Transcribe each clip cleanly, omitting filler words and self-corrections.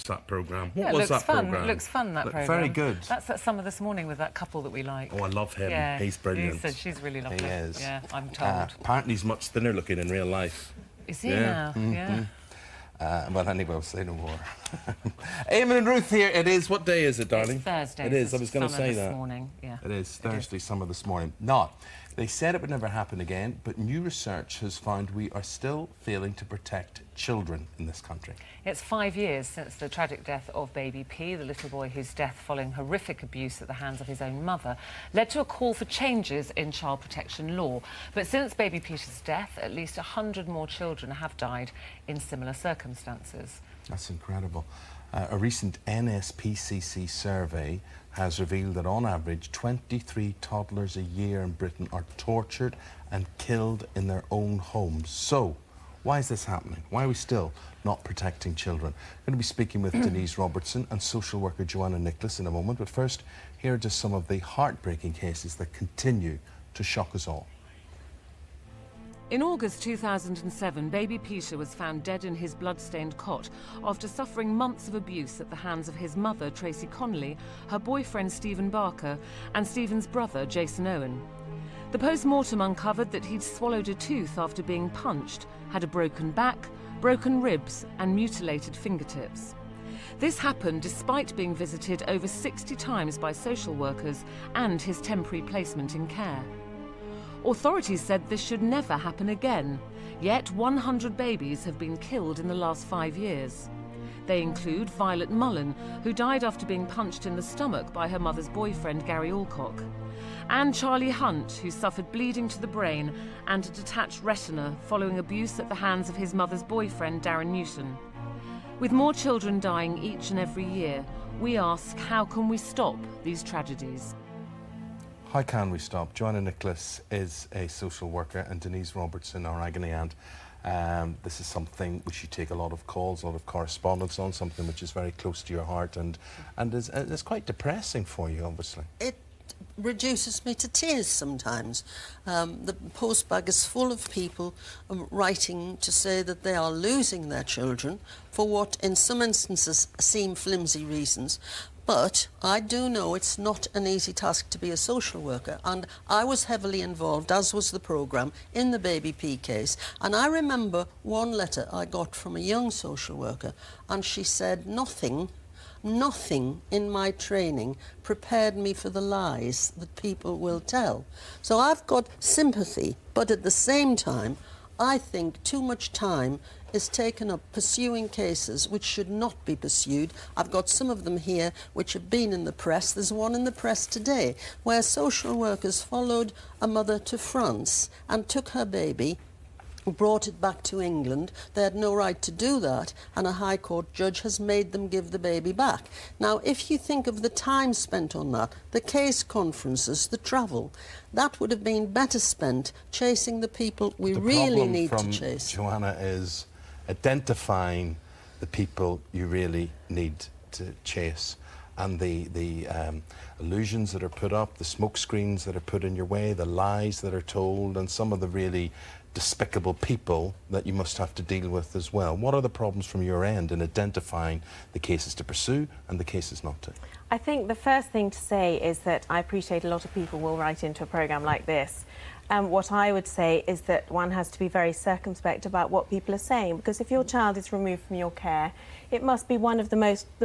that programme. Yeah, What was that programme? It looks fun, that programme. Very good. That's that Summer This Morning with that couple that we like. Oh, I love him. Yeah, He's brilliant. She's really lovely. He is. Yeah, I'm told. Apparently he's much thinner looking in real life. Is he now? Yeah. Well, anyway, we'll say no more. Eamon and Ruth here. It is. What day is it, darling? It's Thursday. It is. I was going to say Summer that. This Morning. Yeah. It is Thursday, Summer This Morning. Now, they said it would never happen again, but new research has found we are still failing to protect children in this country. It's 5 years since the tragic death of baby P, the little boy whose death following horrific abuse at the hands of his own mother led to a call for changes in child protection law. But since baby Peter's death, at least 100 more children have died in similar circumstances. That's incredible. A recent NSPCC survey has revealed that on average 23 toddlers a year in Britain are tortured and killed in their own homes. So, why is this happening? Why are we still not protecting children? I'm going to be speaking with Denise Robertson and social worker Joanna Nicholas in a moment, but first, here are just some of the heartbreaking cases that continue to shock us all. In August 2007, baby Peter was found dead in his blood-stained cot after suffering months of abuse at the hands of his mother, Tracy Connolly, her boyfriend, Stephen Barker, and Stephen's brother, Jason Owen. The post-mortem uncovered that he'd swallowed a tooth after being punched, had a broken back, broken ribs, and mutilated fingertips. This happened despite being visited over 60 times by social workers and his temporary placement in care. Authorities said this should never happen again, yet 100 babies have been killed in the last 5 years. They include Violet Mullen, who died after being punched in the stomach by her mother's boyfriend, Gary Alcock, and Charlie Hunt, who suffered bleeding to the brain and a detached retina following abuse at the hands of his mother's boyfriend, Darren Newton. With more children dying each and every year, we ask, how can we stop these tragedies? How can we stop? Joanna Nicholas is a social worker and Denise Robertson, our agony aunt. This is something which you take a lot of calls, a lot of correspondence on, something which is very close to your heart and is quite depressing for you, obviously. It reduces me to tears sometimes. The postbag is full of people writing to say that they are losing their children for what in some instances seem flimsy reasons. But I do know it's not an easy task to be a social worker, and I was heavily involved, as was the programme, in the baby P case. And I remember one letter I got from a young social worker, and she said, nothing in my training prepared me for the lies that people will tell. So I've got sympathy, but at the same time, I think too much time is taken up pursuing cases which should not be pursued. I've got some of them here which have been in the press. There's one in the press today where social workers followed a mother to France and took her baby, brought it back to England. They had no right to do that, and a High Court judge has made them give the baby back. Now, if you think of the time spent on that, the case conferences, the travel, that would have been better spent chasing the people we really need to chase. Joanna, is identifying the people you really need to chase, and the illusions that are put up, the smoke screens that are put in your way, the lies that are told, and some of the really despicable people that you must have to deal with as well. What are the problems from your end in identifying the cases to pursue and the cases not to? I think the first thing to say is that I appreciate a lot of people will write into a programme like this. What I would say is that one has to be very circumspect about what people are saying, because if your child is removed from your care, it must be one of the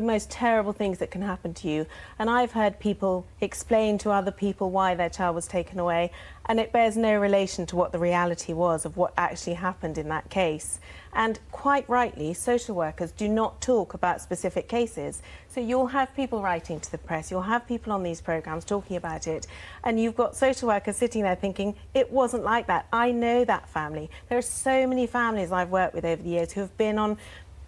most terrible things that can happen to you. And I've heard people explain to other people why their child was taken away, and it bears no relation to what the reality was of what actually happened in that case. And quite rightly, social workers do not talk about specific cases. So you'll have people writing to the press, you'll have people on these programmes talking about it, and you've got social workers sitting there thinking, it wasn't like that. I know that family. There are so many families I've worked with over the years who have been on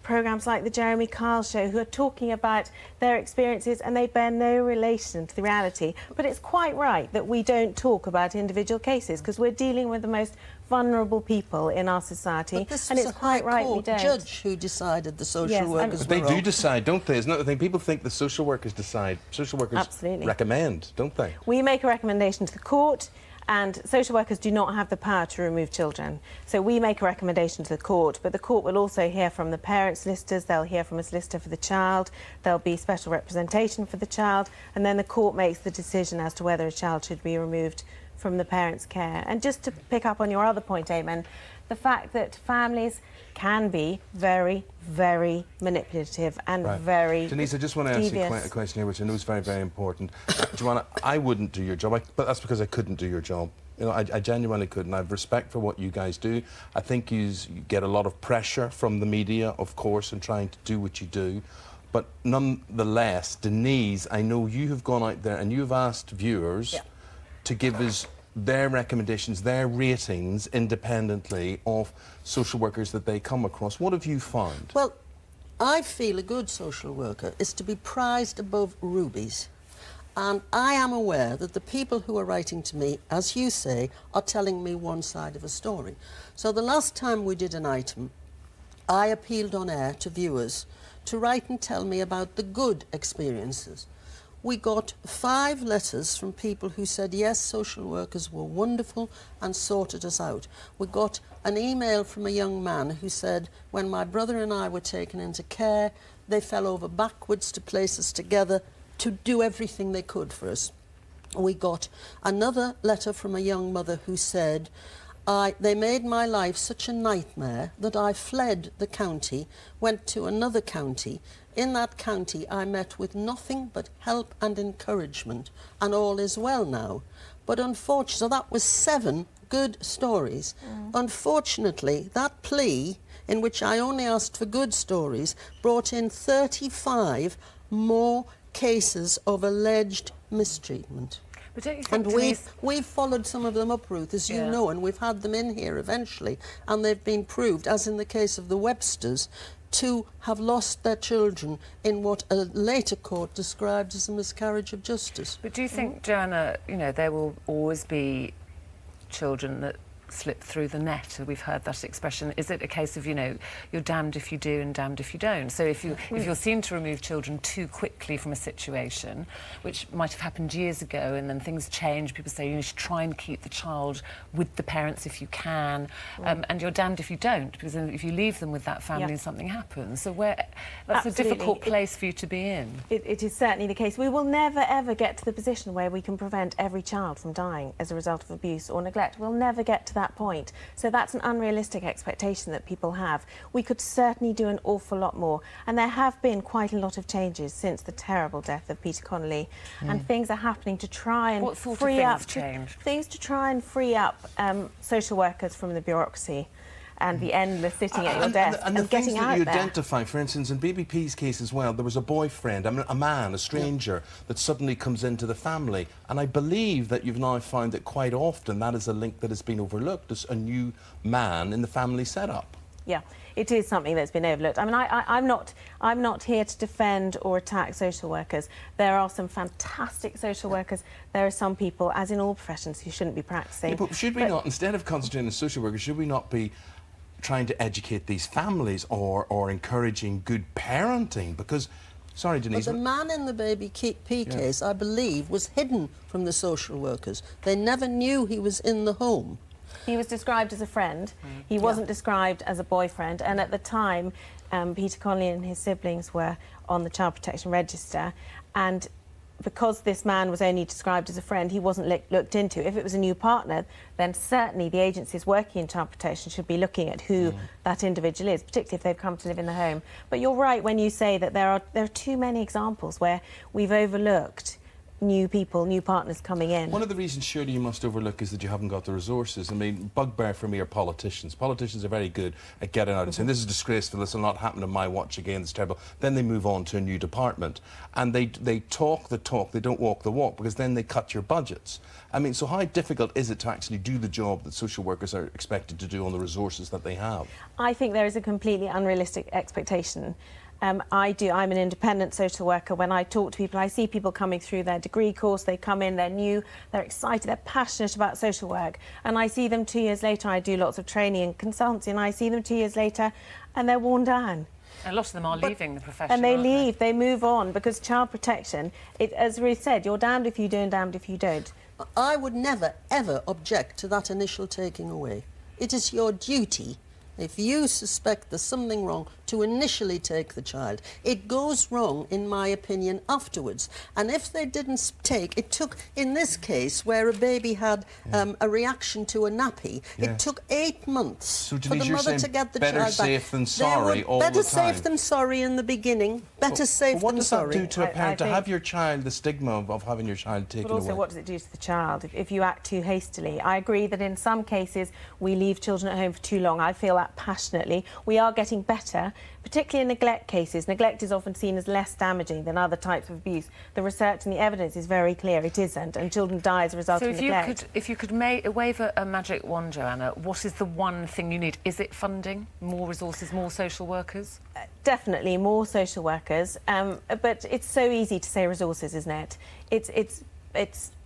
programmes like the Jeremy Kyle Show, who are talking about their experiences, and they bear no relation to the reality. But it's quite right that we don't talk about individual cases, because we're dealing with the most vulnerable people in our society, but this and was it's a quite right we Court don't. judge who decided the social workers But they were do wrong. decide, don't they? Isn't that the thing? People think the social workers decide. Social workers Absolutely. recommend, don't they? We make a recommendation to the court, And social workers do not have the power to remove children. So we make a recommendation to the court, but the court will also hear from the parent solicitors, they'll hear from a solicitor for the child, there'll be special representation for the child, and then the court makes the decision as to whether a child should be removed from the parent's care. And just to pick up on your other point, Eamon, the fact that families can be very, very manipulative and very Denise, I just want to ask you devious. a question here, which I know is very, very important. Joanna, I wouldn't do your job, but that's because I couldn't do your job. You know, I genuinely couldn't. I have respect for what you guys do. I think you get a lot of pressure from the media, of course, in trying to do what you do. But nonetheless, Denise, I know you have gone out there and you've asked viewers to give us their recommendations, their ratings independently of social workers that they come across. What have you found? Well, I feel a good social worker is to be prized above rubies. And I am aware that the people who are writing to me, as you say, are telling me one side of a story. So the last time we did an item, I appealed on air to viewers to write and tell me about the good experiences. We got 5 letters from people who said, yes, social workers were wonderful and sorted us out. We got an email from a young man who said, when my brother and I were taken into care, they fell over backwards to place us together to do everything they could for us. We got another letter from a young mother who said, they made my life such a nightmare that I fled the county, went to another county. In that county, I met with nothing but help and encouragement, and all is well now. But unfortunately, so that was 7 good stories. Unfortunately, that plea, in which I only asked for good stories, brought in 35 more cases of alleged mistreatment. But don't you think, And Denise, we've followed some of them up, Ruth, as you Yeah. know, and we've had them in here eventually, and they've been proved, as in the case of the Websters, to have lost their children in what a later court described as a miscarriage of justice. But do you think, Joanna, you know, there will always be children that slip through the net? We've heard that expression. Is it a case of, you know, you're damned if you do and damned if you don't? So if you're seen to remove children too quickly from a situation, which might have happened years ago, and then things change, people say you should try and keep the child with the parents if you can, and you're damned if you don't, because then if you leave them with that family and something happens. So that's a difficult place for you to be in. It is certainly the case. We will never, ever get to the position where we can prevent every child from dying as a result of abuse or neglect. We'll never get to that point. So that's an unrealistic expectation that people have. We could certainly do an awful lot more. And there have been quite a lot of changes since the terrible death of Peter Connolly. And things are happening to try and What sort of free things up... change? Things to try and free up social workers from the bureaucracy and the endless sitting at your desk and the getting things that out you there. identify, for instance, in BBP's case as well, there was a boyfriend, a man, a stranger, that suddenly comes into the family. And I believe that you've now found that quite often that is a link that has been overlooked as a new man in the family setup. Yeah, it is something that's been overlooked. I mean, I'm not here to defend or attack social workers. There are some fantastic social workers. There are some people, as in all professions, who shouldn't be practising. Yeah, but should we not, instead of concentrating on social workers, should we not be trying to educate these families or encouraging good parenting? Because, sorry, Denise... But the man in the baby P case, I believe, was hidden from the social workers. They never knew he was in the home. He was described as a friend. He wasn't described as a boyfriend. And at the time, Peter Connolly and his siblings were on the Child Protection Register. And because this man was only described as a friend, he wasn't looked into. If it was a new partner, then certainly the agencies working in child protection should be looking at who that individual is, particularly if they've come to live in the home. But you're right when you say that there are too many examples where we've overlooked new people, new partners coming in. One of the reasons surely you must overlook is that you haven't got the resources. I mean, bugbear for me are politicians. Politicians are very good at getting out and saying, this is disgraceful, this will not happen on my watch again, it's terrible. Then they move on to a new department. And they talk the talk, they don't walk the walk, because then they cut your budgets. I mean, so how difficult is it to actually do the job that social workers are expected to do on the resources that they have? I think there is a completely unrealistic expectation. I'm an independent social worker. When I talk to people, I see people coming through their degree course, they come in, they're new, they're excited, they're passionate about social work. And I see them 2 years later, I do lots of training and consultancy, and I see them 2 years later and they're worn down. a lot of them are leaving the profession. And they aren't leave, they move on, because child protection, as Ruth said, you're damned if you do and damned if you don't. I would never, ever object to that initial taking away. It is your duty, if you suspect there's something wrong, to initially take the child. It goes wrong, in my opinion, afterwards. And if they didn't take, it took, in this case, where a baby had a reaction to a nappy, it took 8 months for the mother to get the child back. Better safe than sorry all the time. Better safe than sorry in the beginning. Better safe than sorry. What does that do to a parent, to have your child, the stigma of having your child taken away? But also, what does it do to the child if you act too hastily? I agree that in some cases we leave children at home for too long. I feel that passionately. We are getting better, particularly in neglect cases. Neglect is often seen as less damaging than other types of abuse. The research and the evidence is very clear it isn't, and children die as a result of neglect. So if you could wave a magic wand, Joanna, what is the one thing you need? Is it funding, more resources, more social workers? Definitely more social workers, but it's so easy to say resources, isn't it? It's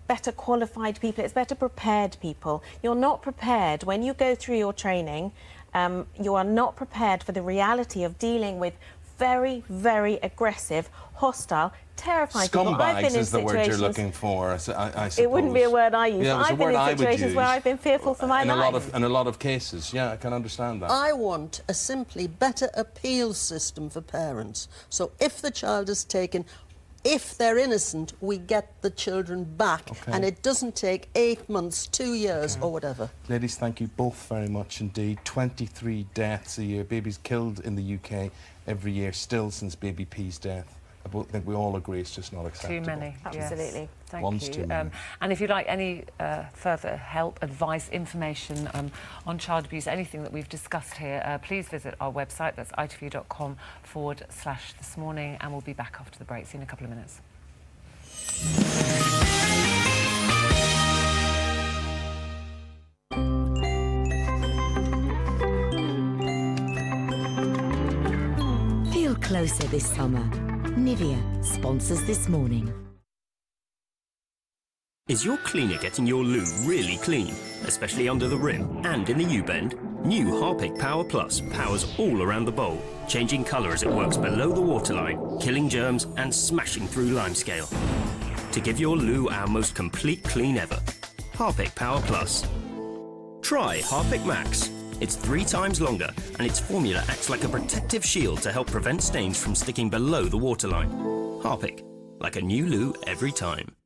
better qualified people, it's better prepared people. You're not prepared when you go through your training. You are not prepared for the reality of dealing with very, very aggressive, hostile, terrifying people. I've been in is the word you're looking for, I suppose. It wouldn't be a word I use. Yeah, I've been in situations where I've been fearful for my life. In a lot of cases, yeah, I can understand that. I want a simply better appeal system for parents. So if the child is taken, if they're innocent, we get the children back, and it doesn't take 8 months, 2 years, or whatever. Ladies, thank you both very much indeed. 23 deaths a year, babies killed in the UK every year, still since Baby P's death. I think we all agree it's just not acceptable. Too many. Absolutely. Yes. Thank One's you. too many. And if you'd like any further help, advice, information on child abuse, anything that we've discussed here, please visit our website. That's itv.com/thismorning, and we'll be back after the break. See you in a couple of minutes. Feel closer this summer. Nivea sponsors This Morning. Is your cleaner getting your loo really clean, especially under the rim and in the U-bend? New Harpic Power Plus powers all around the bowl, changing colour as it works below the waterline, killing germs and smashing through limescale. To give your loo our most complete clean ever. Harpic Power Plus. Try Harpic Max. It's 3 times longer, and its formula acts like a protective shield to help prevent stains from sticking below the waterline. Harpic, like a new loo every time.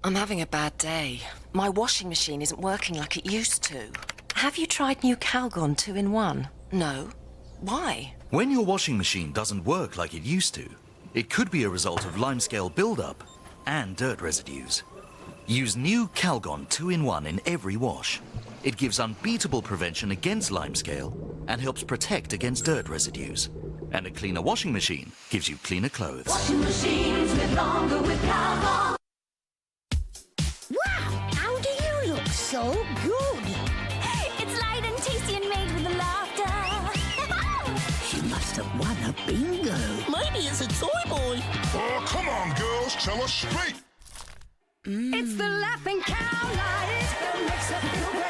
I'm having a bad day. My washing machine isn't working like it used to. Have you tried new Calgon 2-in-1? No. Why? When your washing machine doesn't work like it used to, it could be a result of limescale buildup and dirt residues. Use new Calgon 2-in-1 in every wash. It gives unbeatable prevention against limescale and helps protect against dirt residues. And a cleaner washing machine gives you cleaner clothes. Washing machines live longer with Calgon. Wow, how do you look so good? It's light and tasty and made with laughter. She must have won a bingo. Maybe it's a toy boy. Oh, come on, girls, tell us straight. It's the laughing cow light that makes her feel great.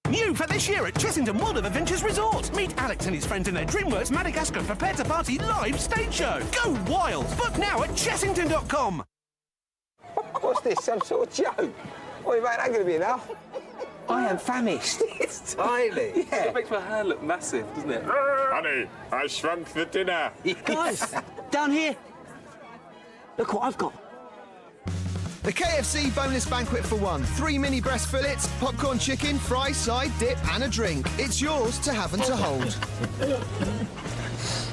New for this year at Chessington World of Adventures Resort. Meet Alex and his friends in their DreamWorks Madagascar Prepare to Party live stage show. Go wild! Book now at chessington.com. What's this, some sort of joke? What about that going to be enough? I am famished. It's tiny. Yeah. It makes my hair look massive, doesn't it? Honey, I shrunk the dinner. Guys, down here. Look what I've got. The KFC bonus banquet for one. 3 mini breast fillets, popcorn chicken, fries, side, dip and a drink. It's yours to have and to hold.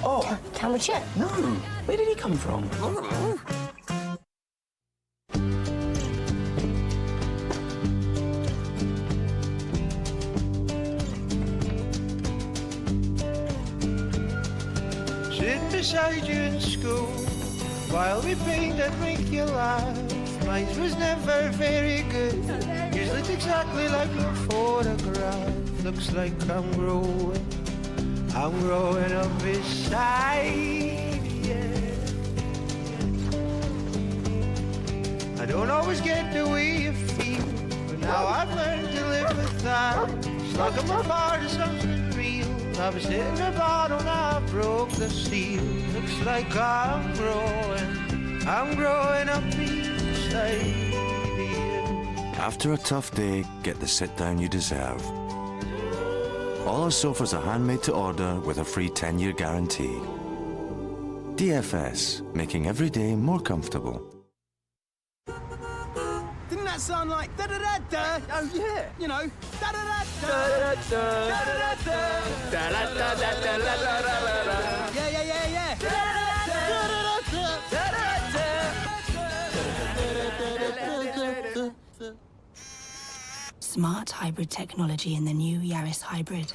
Oh, can we check? No. Where did he come from? Sit beside you in school while we paint and make you laugh. Mine was never very good. Yours looks exactly like your photograph. Looks like I'm growing up beside you. I don't always get the way you feel, but now I've learned to live with that. It's like I'm a part of something real. I was hitting the bottle, now I broke the seal. Looks like I'm growing up beside. stadium. After a tough day, get the sit-down you deserve. All our sofas are handmade to order with a free 10-year guarantee. DFS, making every day more comfortable. Didn't that sound like da-da-da-da? Oh, yeah. You know, da-da-da-da. Da-da-da-da. Yeah. Smart hybrid technology in the new Yaris Hybrid.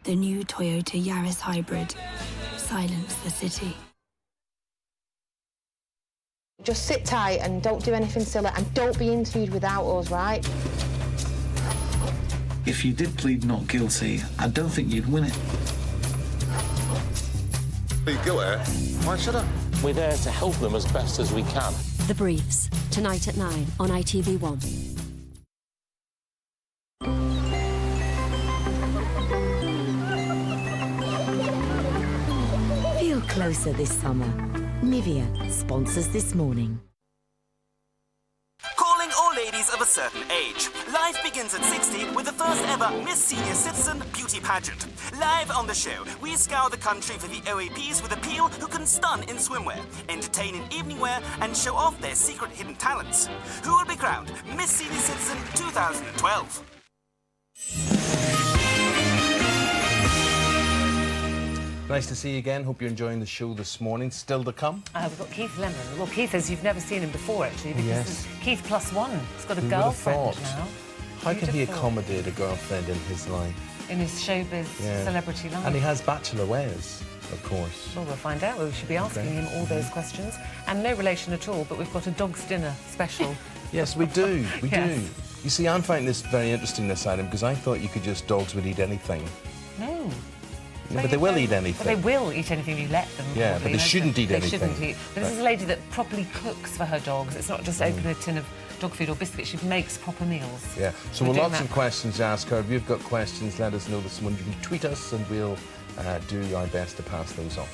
The new Toyota Yaris Hybrid. Silence the city. Just sit tight and don't do anything silly and don't be interviewed without us, right? If you did plead not guilty, I don't think you'd win it. Are you guilty? Why should I? We're there to help them as best as we can. The Briefs, tonight at 9 on ITV1. Feel closer this summer. Nivea sponsors This Morning. Calling all ladies of a certain age. Life begins at 60 with the first ever Miss Senior Citizen beauty pageant. Live on the show, we scour the country for the OAPs with appeal who can stun in swimwear, entertain in evening wear, and show off their secret hidden talents. Who will be crowned Miss Senior Citizen 2012? Nice to see you again. Hope you're enjoying the show this morning. Still to come? We've got Keith Lemon. Well, Keith, as you've never seen him before, actually. Because Yes. this is Keith +1. He's got a Who would have girlfriend thought? now. How can he Beautiful. accommodate a girlfriend in his life? In his showbiz Yeah. celebrity life. And he has bachelor ways, of course. Well, we'll find out. We should be asking Okay. him all those questions. And no relation at all, but we've got a dog's dinner special. Yes, we do. We Yes. do. You see, I'm finding this very interesting, this item, because I thought dogs would eat anything. No. Yeah, but they will eat Well, anything. they will eat anything you let them. Yeah, probably, but they shouldn't eat they anything. Shouldn't eat. But this is a lady that properly cooks for her dogs. It's not just open a tin of dog food or biscuits. She makes proper meals. Yeah, so We're we've doing lots that. of questions to ask her. If you've got questions, let us know this morning. You can tweet us and we'll do our best to pass those on.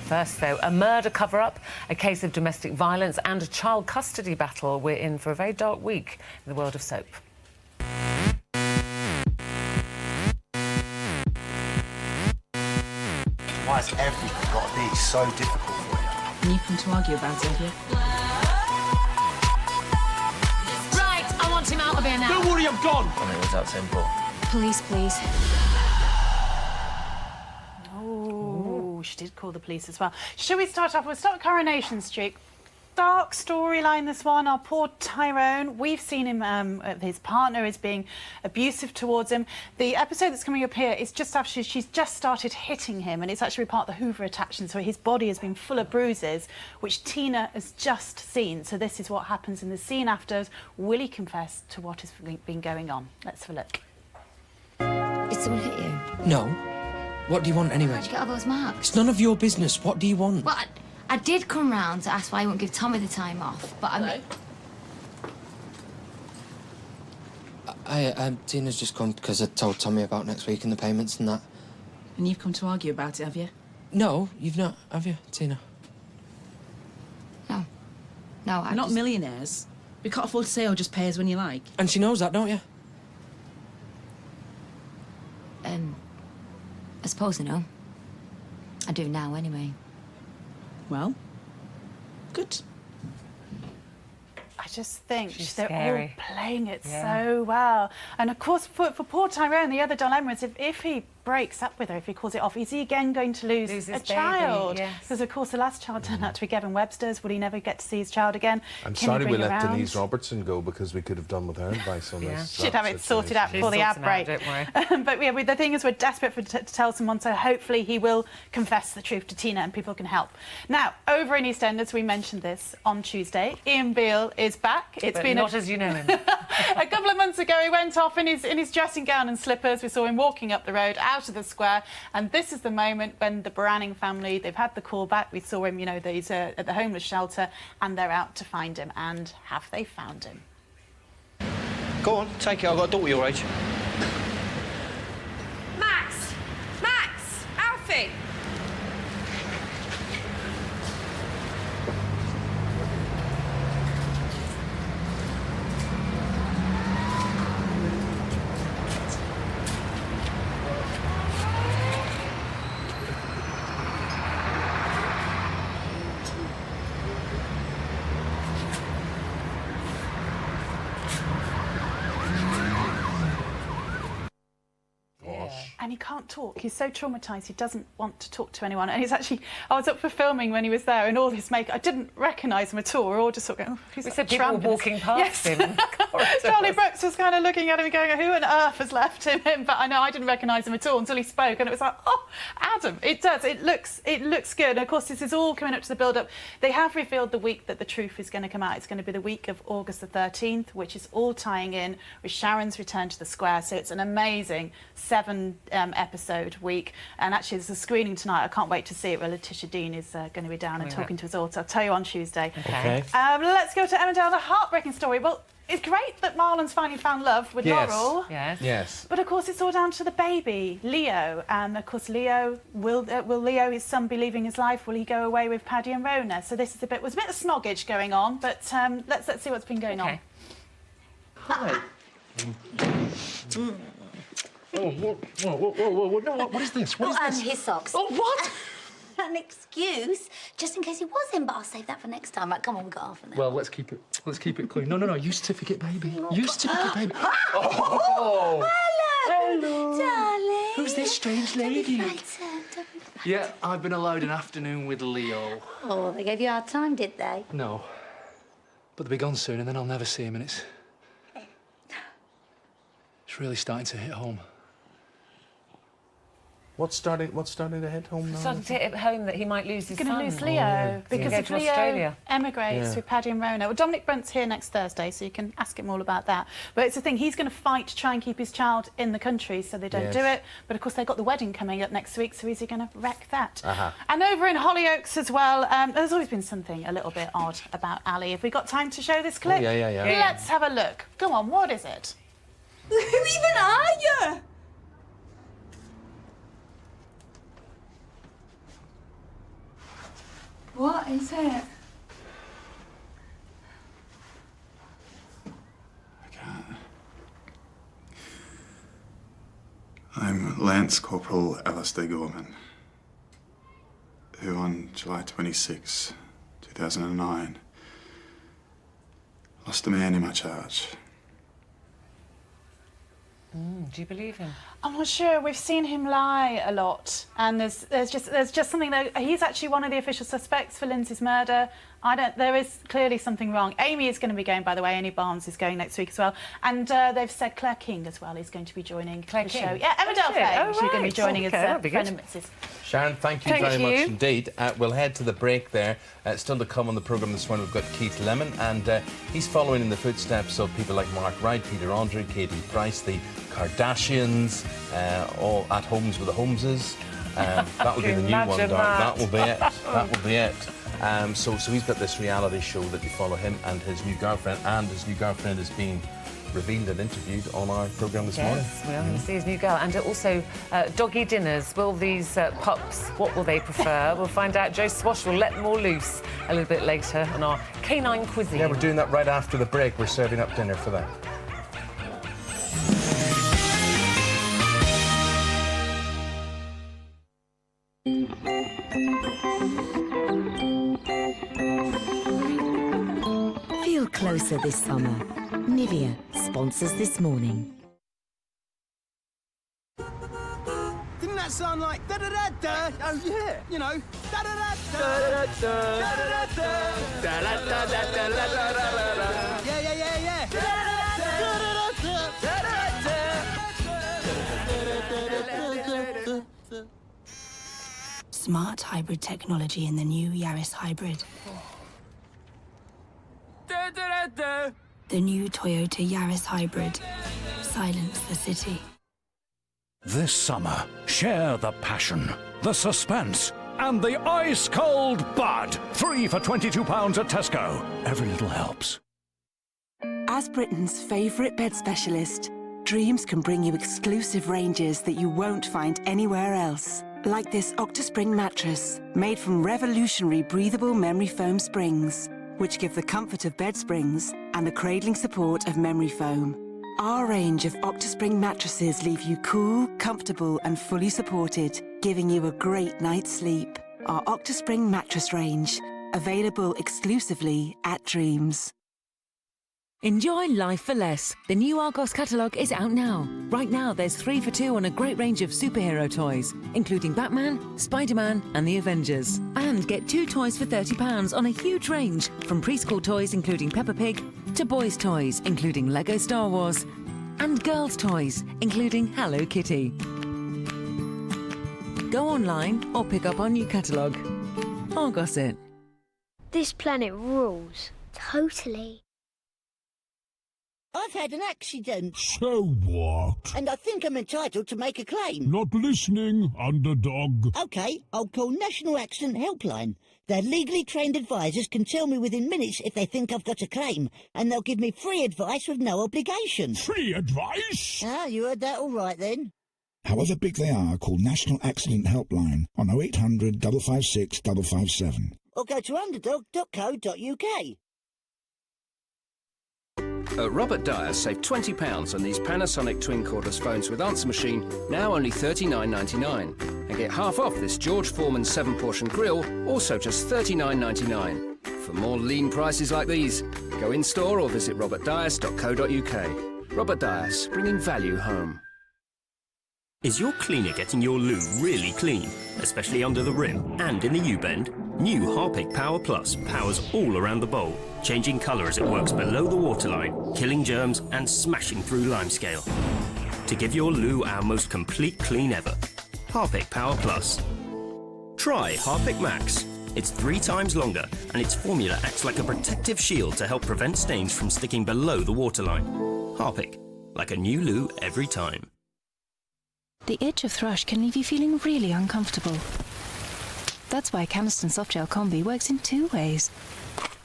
First, though, a murder cover-up, a case of domestic violence and a child custody battle. We're in for a very dark week in the world of soap. Why has everything got to be so difficult for you? And you've come to argue about it, have you? Right, I want him out of here now. Don't worry, I'm gone. I mean, it was that simple. Police, please. Oh, she did call the police as well. Shall we start off? We'll start with Coronation Street. Dark storyline, this one. Our poor Tyrone. We've seen him, his partner is being abusive towards him. The episode that's coming up here is just after she's just started hitting him, and it's actually part of the Hoover attraction, so his body has been full of bruises, which Tina has just seen. So this is what happens in the scene after. Will he confess to what has been going on? Let's have a look. Did someone hit you? No. What do you want anyway? Where'd you get all those marks? It's none of your business. What do you want? Well, I did come round to ask why you won't give Tommy the time off, but I mean... Tina's just come because I told Tommy about next week and the payments and that. And you've come to argue about it, have you? No, you've not, have you, Tina? No, We're not millionaires. We can't afford to say, oh, just pay us when you like. And she knows that, don't you? I suppose I know. I do now, anyway. Well, good. I just think She's they're scary. all playing it Yeah. so well. And of course, for poor Tyrone, the other dilemma is if he breaks up with her, if he calls it off, is he again going to lose Lose a his baby, child? yes. Because, of course, the last child turned out to be Gavin Webster's. Will he never get to see his child again? I'm Can sorry he we bring let around? Denise Robertson go because we could have done with her advice on this. Should have it sorted out before the She's sorting outbreak. out, don't worry. But yeah, the thing is, we're desperate to tell someone, so hopefully he will confess the truth to Tina and people can help. Now, over in EastEnders, we mentioned this on Tuesday. Ian Beale is back. But not as you know him. A couple of months ago, he went off in his dressing gown and slippers. We saw him walking up the road out of the square, and this is the moment when the Branning family, they've had the call back. We saw him, he's at the homeless shelter, and they're out to find him. And have they found him? Go on, take it. I've got a daughter your age. Max! Max! Alfie! can't talk. He's so traumatised, he doesn't want to talk to anyone. And he's actually, I was up for filming when he was there, and all his makeup, I didn't recognise him at all. We're all just sort of going, oh, he's We like said people were walking past him. In the corridor. Charlie Brooks was kind of looking at him and going, who on earth has left him? But I know I didn't recognise him at all until he spoke, and it was like, oh, Adam. It does. It looks good. And of course, this is all coming up to the build-up. They have revealed the week that the truth is going to come out. It's going to be the week of August the 13th, which is all tying in with Sharon's return to the square. So it's an amazing 7-episode week. And actually, there's a screening tonight. I can't wait to see it, where Letitia Dean is going to be down and talking to us all. So I'll tell you on Tuesday. Okay. Let's go to Emmerdale, the heartbreaking story. Well, it's great that Marlon's finally found love with Laurel. Yes. But of course, it's all down to the baby, Leo. And of course, Leo will Leo, his son, be leaving his life? Will he go away with Paddy and Rona? So this is was a bit of snoggage going on. But let's see what's been going on. Hi. Oh, whoa, no, what is this? What is this? His socks. Oh, what? An excuse, just in case he was in, but I'll save that for next time. Right, come on, we've got half an hour. Well, let's keep it clean. No, you certificate, baby. You certificate, baby. Oh. Hello, darling. Who's this strange lady? Don't be frightened. Yeah, I've been allowed an afternoon with Leo. Oh, they gave you a hard time, did they? No. But they'll be gone soon, and then I'll never see him, and it's really starting to hit home. What's starting to hit home now? Starting to hit home that he might lose his son. He's going to lose Leo because if Leo Australia. emigrates with Paddy and Rona. Well, Dominic Brunt's here next Thursday, so you can ask him all about that. But it's the thing, he's going to fight to try and keep his child in the country so they don't do it. But of course, they've got the wedding coming up next week, so is he going to wreck that? And over in Hollyoaks as well, there's always been something a little bit odd about Ali. Have we got time to show this clip? Yeah. Let's have a look. Go on, what is it? Who even are you? What is it? I'm Lance Corporal Alistair Gorman, who on July 26, 2009, lost a man in my charge. Do you believe him? I'm not sure. We've seen him lie a lot, and there's just something that he's actually one of the official suspects for Lindsay's murder. There is clearly something wrong. Amy is going to be going, by the way. Amy Barnes is going next week as well, and they've said Claire King as well is going to be joining the show. Yeah, Emmerdale fame. She's going to be joining as friend of Mrs. Sharon, thank you very much indeed. We'll head to the break there. Still to come on the programme this morning, we've got Keith Lemon, and he's following in the footsteps of people like Mark Wright, Peter Andre, Katie Price, the Kardashians, all at homes with the Holmeses. That will be the new one, darling. That will be it. That will be it. So he's got this reality show that you follow him and his new girlfriend, and his new girlfriend is being revealed and interviewed on our programme this morning. Yes, we are going to see his new girl. And also, doggy dinners. Will these pups, what will they prefer? We'll find out. Joe Swash will let them all loose a little bit later on our canine cuisine. Yeah, we're doing that right after the break. We're serving up dinner for that. Feel closer this summer. Nivea sponsors This Morning. Didn't that sound like da-da-da-da? Oh, yeah, you know, da-da-da-da. Da-da-da-da. Yeah. Smart hybrid technology in the new Yaris Hybrid. The new Toyota Yaris Hybrid. Silence the city. This summer, share the passion, the suspense, and the ice-cold bud. 3 for £22 at Tesco. Every little helps. As Britain's favourite bed specialist, Dreams can bring you exclusive ranges that you won't find anywhere else. Like this Octaspring mattress, made from revolutionary breathable memory foam springs, which give the comfort of bed springs and the cradling support of memory foam. Our range of Octaspring mattresses leave you cool, comfortable and fully supported, giving you a great night's sleep. Our Octaspring mattress range, available exclusively at Dreams. Enjoy life for less. The new Argos catalogue is out now. Right now, there's 3 for 2 on a great range of superhero toys, including Batman, Spider-Man and the Avengers. And get 2 toys for £30 on a huge range, from preschool toys including Peppa Pig, to boys' toys including Lego Star Wars, and girls' toys including Hello Kitty. Go online or pick up our new catalogue. Argos it. This planet rules. Totally. I've had an accident. So what? And I think I'm entitled to make a claim. Not listening, underdog. OK, I'll call National Accident Helpline. Their legally trained advisors can tell me within minutes if they think I've got a claim, and they'll give me free advice with no obligation. Free advice? Ah, you heard that all right then. However big they are, call National Accident Helpline on 0800 556 557. Or go to underdog.co.uk. At Robert Dyer, save £20 on these Panasonic twin cordless phones with answer machine, now only $39.99. And get half off this George Foreman 7-portion grill, also just $39.99. For more lean prices like these, go in-store or visit robertdyers.co.uk. Robert Dyers, bringing value home. Is your cleaner getting your loo really clean, especially under the rim and in the U-bend? New Harpic Power Plus powers all around the bowl, changing colour as it works below the waterline, killing germs and smashing through limescale. To give your loo our most complete clean ever. Harpic Power Plus. Try Harpic Max. It's 3 times longer, and its formula acts like a protective shield to help prevent stains from sticking below the waterline. Harpic, like a new loo every time. The itch of thrush can leave you feeling really uncomfortable. That's why Canesten Softgel Combi works in 2 ways.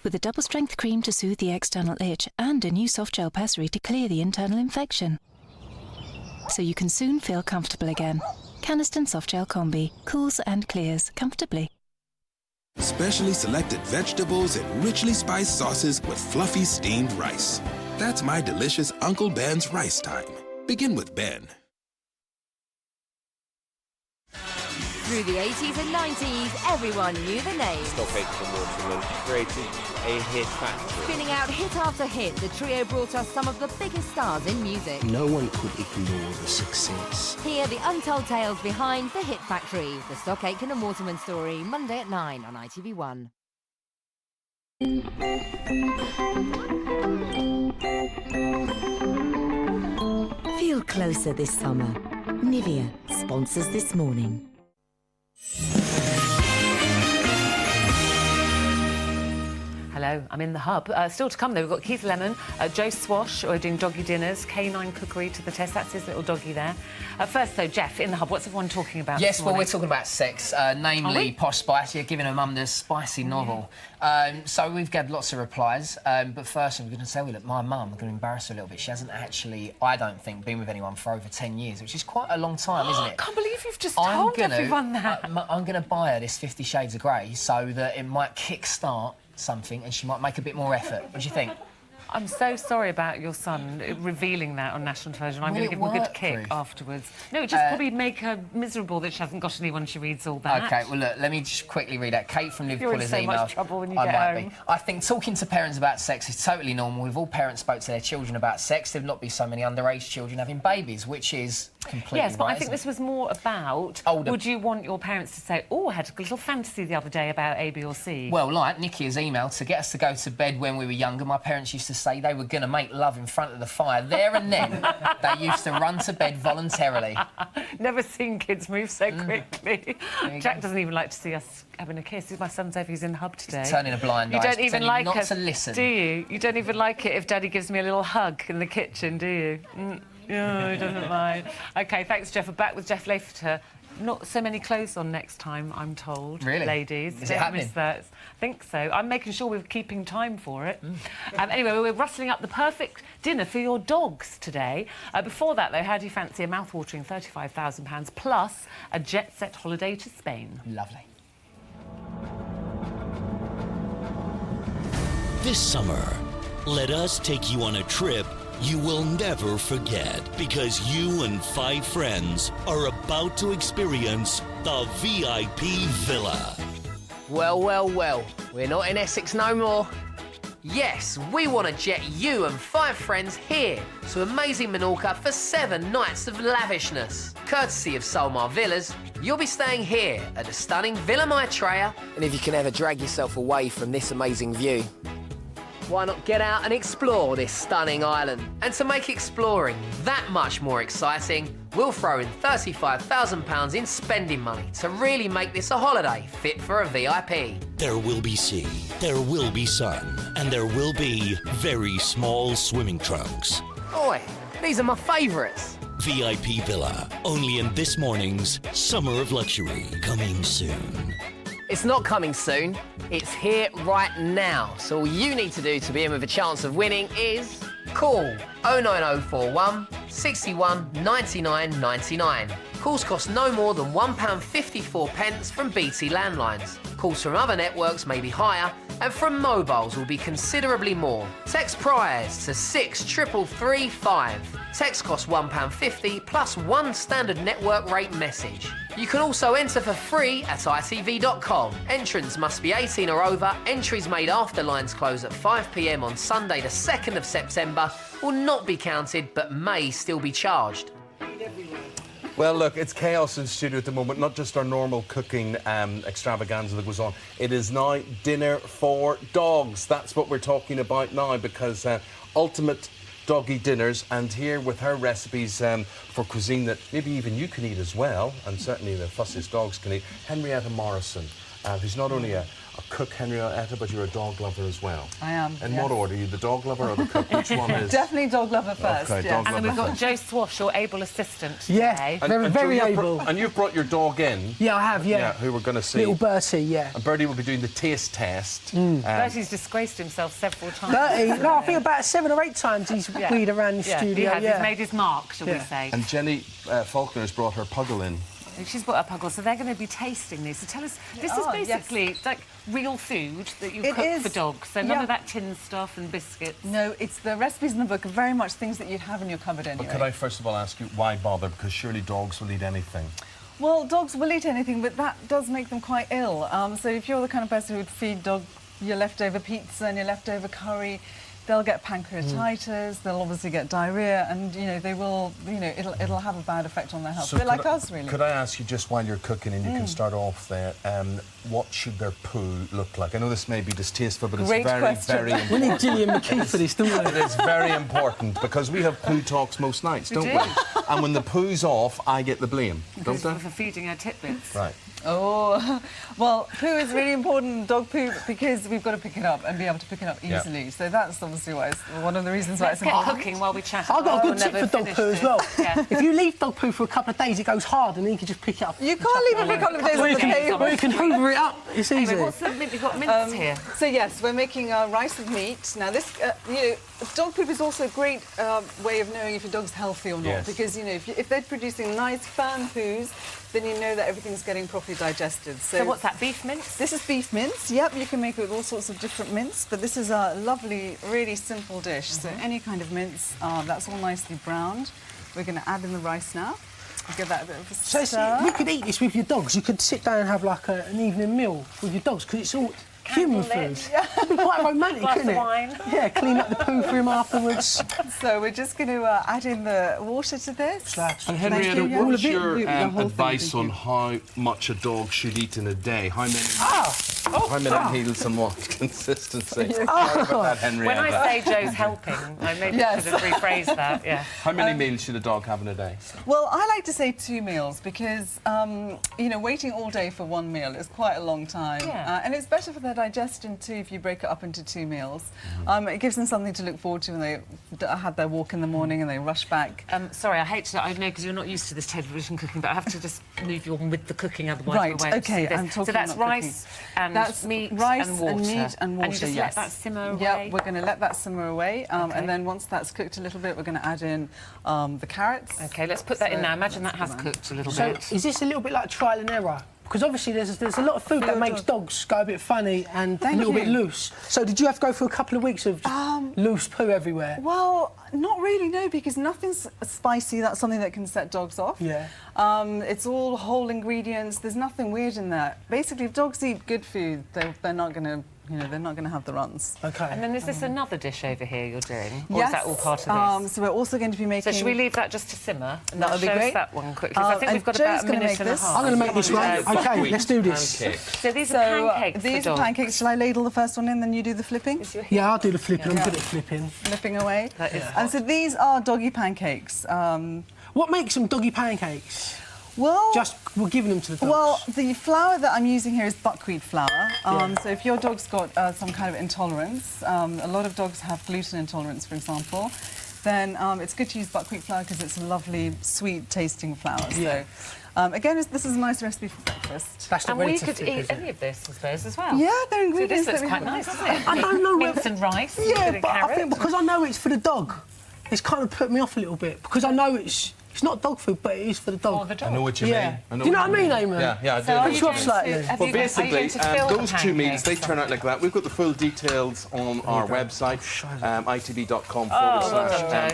With a double-strength cream to soothe the external itch and a new softgel pessary to clear the internal infection. So you can soon feel comfortable again. Canesten Softgel Combi cools and clears comfortably. Specially selected vegetables and richly spiced sauces with fluffy steamed rice. That's my delicious Uncle Ben's rice time. Begin with Ben. Through the 80s and 90s, everyone knew the name. Stockacre and Waterman created a hit factory. Spinning out hit after hit, the trio brought us some of the biggest stars in music. No one could ignore the success. Hear the untold tales behind the Hit Factory. The Stockacre and Waterman story, Monday at 9 on ITV1. Feel closer this summer. Nivea sponsors This Morning. Hello, I'm in the hub. Still to come, though, we've got Keith Lemon, Joe Swash, who are doing doggy dinners, Canine Cookery to the Test. That's his little doggy there. First, though, Jeff, in the hub, what's everyone talking about? Yes, this well, morning? we're talking about sex, namely Posh Spice. You're giving her mum the spicy novel. So we've got lots of replies. But first, I'm going to say, look, my mum, I'm going to embarrass her a little bit. She hasn't actually, I don't think, been with anyone for over 10 years, which is quite a long time, isn't it? I can't believe you've just told everyone that. I'm going to buy her this 50 Shades of Grey so that it might kick-start something and she might make a bit more effort. What do you think? I'm so sorry about your son revealing that on national television. I'm going to give him a good kick afterwards. No, it just probably make her miserable that she hasn't got anyone she reads all that. OK, well, look, let me just quickly read out. Kate from Liverpool has emailed. You're in so much trouble when you get home. I think talking to parents about sex is totally normal. If all parents spoke to their children about sex, there'd not be so many underage children having babies, which is completely Yes, but right, I think this was more about, would you want your parents to say, oh, I had a little fantasy the other day about A, B or C? Well, like Nikki has emailed, to get us to go to bed when we were younger, my parents used to say they were going to make love in front of the fire. There and then, they used to run to bed voluntarily. Never seen kids move so quickly. Jack doesn't even like to see us having a kiss. My son's over, he's in the hub today. He's turning a blind eye. You don't even like not it, to listen. do you? You don't even like it if Daddy gives me a little hug in the kitchen, do you? No, he doesn't mind. OK, thanks, Jeff. We're back with Jeff Lafter. Not so many clothes on next time, I'm told. Really? Ladies. Is it happening? I think so. I'm making sure we're keeping time for it. Anyway, we're rustling up the perfect dinner for your dogs today. Before that, though, how do you fancy a mouth-watering £35,000 plus a jet-set holiday to Spain? Lovely. This summer, let us take you on a trip you will never forget, because you and 5 friends are about to experience the VIP Villa. Well, well, well. We're not in Essex no more. Yes, we want to jet you and 5 friends here to amazing Menorca for 7 nights of lavishness. Courtesy of Solmar Villas, you'll be staying here at the stunning Villa Maitreya. And if you can ever drag yourself away from this amazing view, why not get out and explore this stunning island? And to make exploring that much more exciting, we'll throw in £35,000 in spending money to really make this a holiday fit for a VIP. There will be sea, there will be sun, and there will be very small swimming trunks. Oi, these are my favourites. VIP Villa, only in this morning's Summer of Luxury, coming soon. It's not coming soon, it's here right now. So all you need to do to be in with a chance of winning is call 09041 61 99 99. Calls cost no more than £1.54 from BT landlines. Calls from other networks may be higher, and from mobiles will be considerably more. Text prize to 63335. Text costs £1.50 plus 1 standard network rate message. You can also enter for free at itv.com. Entrants must be 18 or over. Entries made after lines close at 5 p.m. on Sunday the 2nd of September will not be counted but may still be charged. Well, look, it's chaos in the studio at the moment, not just our normal cooking extravaganza that goes on. It is now dinner for dogs. That's what we're talking about now, because ultimate doggy dinners, and here with her recipes for cuisine that maybe even you can eat as well, and certainly the fussiest dogs can eat, Henrietta Morrison, who's not only a cook, Henrietta, but you're a dog lover as well. I am. In what order? Are you the dog lover or the cook? Which one is? Definitely dog lover first. Okay, yeah. dog And then lover we've got first. Jo Swash, your able assistant today. Yeah, very able. And you've brought your dog in. Yeah, I have, yeah. Who we're going to see. Little Bertie, yeah. And Bertie will be doing the taste test. Bertie's disgraced himself several times. Bertie, no, I think about 7 or 8 times he's weed around the studio. He has. He's made his mark, shall we say. And Jenny Faulkner has brought her puggle in. She's brought a puggle, so they're going to be tasting this. So tell us, this is basically like real food that you cook for dogs, so none of that tin stuff and biscuits. No, it's the recipes in the book are very much things that you'd have in your cupboard anyway. But could I first of all ask you, why bother? Because surely dogs will eat anything. Well, dogs will eat anything, but that does make them quite ill. So if you're the kind of person who would feed dog your leftover pizza and your leftover curry, they'll get pancreatitis, they'll obviously get diarrhea, and, you know, they will, you know, it'll have a bad effect on their health. So a bit like us, really. Could I ask you, just while you're cooking, and you can start off there, what should their poo look like? I know this may be distasteful, but Great it's very, question. very important. We need Gillian McKee for this, don't we? It is very important, because we have poo talks most nights, don't we? And when the poo's off, I get the blame, don't I? For feeding her tidbits. Right. Oh, well, poo is really important, dog poo, because we've got to pick it up and be able to pick it up easily. So that's obviously why it's one of the reasons why it's important. Let's get cooking while we chat. I've got a good tip for dog poo as well. If you leave dog poo for a couple of days, it goes hard, and then you can just pick it up. You can't leave it for a couple of days on the table. Or you can hoover it up. It's easy. Anyway, what's the mint? We've got mince here. So yes, we're making rice with meat. Now this, you know, dog poop is also a great way of knowing if your dog's healthy or not, because, you know, if they're producing nice firm poos, then you know that everything's getting properly digested. So what's that, beef mince? This is beef mince. Yep, you can make it with all sorts of different mince, but this is a lovely, really simple dish. So any kind of mince, that's all nicely browned. We're going to add in the rice now. Give that a bit of a stir. So you could eat this with your dogs. You could sit down and have like an evening meal with your dogs, because it's all human food. Yeah. It'd be quite romantic, couldn't it? Wine. Yeah, clean up the poo for him afterwards. So we're just going to add in the water to this. And Henrietta, what's your advice on how much a dog should eat in a day? How many meals and what consistency? Sorry about that, Henrietta. When I say Jo's helping, I maybe should have rephrased that, How many meals should a dog have in a day? Well, I like to say 2 meals because, you know, waiting all day for 1 meal is quite a long time. And it's better for their digestion too if you break it up into 2 meals. It gives them something to look forward to when they had their walk in the morning and they rush back. Sorry, I hate to... I know because you're not used to this television cooking, but I have to just move you on with the cooking, otherwise right, we won't okay, see this. I'm talking So that's about rice and meat rice and water. And meat and water, and you just let that simmer away? Yeah, we're going to let that simmer away, and then once that's cooked a little bit, we're going to add in the carrots. OK, let's put that in now. Imagine that has cooked a little bit. So is this a little bit like trial and error? Because obviously there's a lot of food that makes dogs go a bit funny and a little bit loose. So did you have to go through a couple of weeks of just loose poo everywhere? Well, not really, no, because nothing's spicy. That's something that can set dogs off. Yeah. It's all whole ingredients. There's nothing weird in that. Basically, if dogs eat good food, they're not going to You know, they're not going to have the runs. Okay. And then is this another dish over here you're doing? Or Yes. is that all part of this? So we're also going to be making... So should we leave that just to simmer? And That would be show us great. that one quickly. 'cause I think and we've got Joe's about a gonna minute make and a this. half. I'm going to make this one. Okay, let's do this. So these So are pancakes for these are dogs. pancakes. Shall I ladle the first one in, then you do the flipping? Yeah, I'll do the flipping. I'm Yeah. good at flipping. Flipping away. That is And so these are doggy pancakes. What makes them doggy pancakes? Well, Just we're giving them to the dogs. Well, the flour that I'm using here is buckwheat flour. Yeah. So if your dog's got some kind of intolerance, a lot of dogs have gluten intolerance, for example, then it's good to use buckwheat flour because it's a lovely, sweet-tasting flour. Yeah. So, again, this is a nice recipe for breakfast. That's And we could eat any of this, I suppose, as well. Yeah, they're So ingredients this that looks we quite have. nice, doesn't it? I don't know Mince and rice. and a Yeah, bit of but I carrot. think because I know it's for the dog, it's kind of put me off a little bit because I know it's not dog food, but it is for the dog. For the dog. I know what you Yeah. mean. Do you know what I mean, Eamon? Yeah, I do. So are Push you you off going slightly. to- have Well, you got- are you basically, going to fill the those two meals, pancakes? they turn out like that. We've got the full details on our website, itv.com/,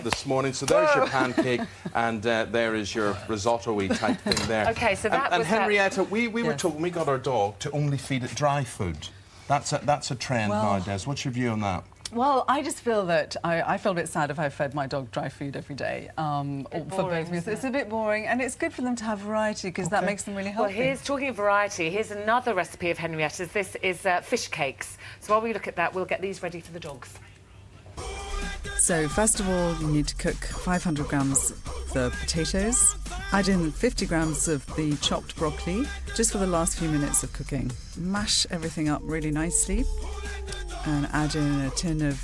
this morning. So there's your pancake, and there is your risotto-y type thing there. OK, so that and was that- Henrietta, we were told when we got our dog to only feed it dry food. That's a trend Well- nowadays. What's your view on that? Well, I just feel that I feel a bit sad if I fed my dog dry food every day. For both meals. It's a bit boring, and it's good for them to have variety because that makes them really healthy. Well, here's talking of variety. Here's another recipe of Henrietta's. This is fish cakes. So while we look at that, we'll get these ready for the dogs. So first of all, you need to cook 500 grams of the potatoes. Add in 50 grams of the chopped broccoli, just for the last few minutes of cooking. Mash everything up really nicely, and add in a tin of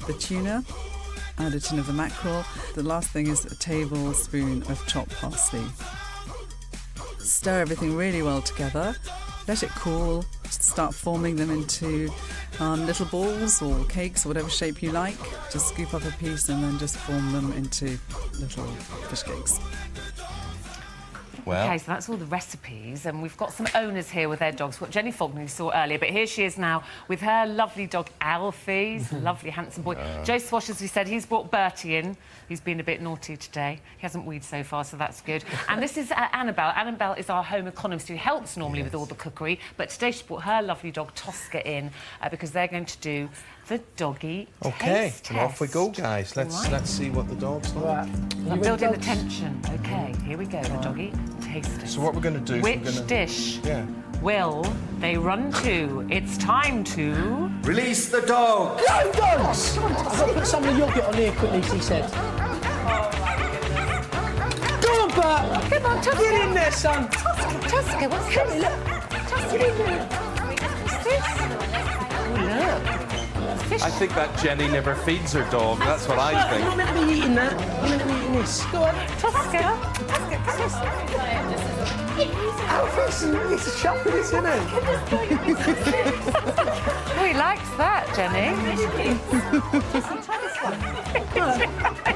the tuna, add a tin of the mackerel. The last thing is a tablespoon of chopped parsley. Stir everything really well together. Let it cool. Start forming them into little balls or cakes or whatever shape you like. Just scoop up a piece and then just form them into little fish cakes. Well, OK, so that's all the recipes, and we've got some owners here with their dogs. What Jenny Faulkner you saw earlier, but here she is now with her lovely dog Alfie. He's a lovely, handsome boy. Joe Swash, as we said, he's brought Bertie in. He's been a bit naughty today. He hasn't weed so far, so that's good. And this is Annabelle. Annabelle is our home economist who helps normally with all the cookery, but today she brought her lovely dog Tosca in because they're going to do the doggy taste and off we test. go, guys. Let's see what the dog's like. I'm building the tension. OK, here we go, the doggy taste test. So what we're going to do is Which we're going to... dish Yeah. will they run to? It's time to... Release the dog! Go dogs! I've got to put some of the yoghurt on here quickly, she said. Go on, Bert! Come on, Tosca. Get in there, son! Tosca, what's this? Tosca, Get in there! what's this? Oh, look. Fish. I think that Jenny never feeds her dog. That's what I You're not think. meant to be eating that. You're meant to be eating this. Go on. Tosca. Alfie, he's shopping this, isn't he? Oh, he likes that, Jenny.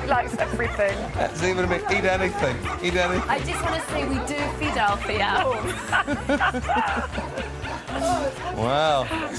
He likes everything. It's even a bit, eat anything. Eat anything. I just want to say we do feed Alfie out.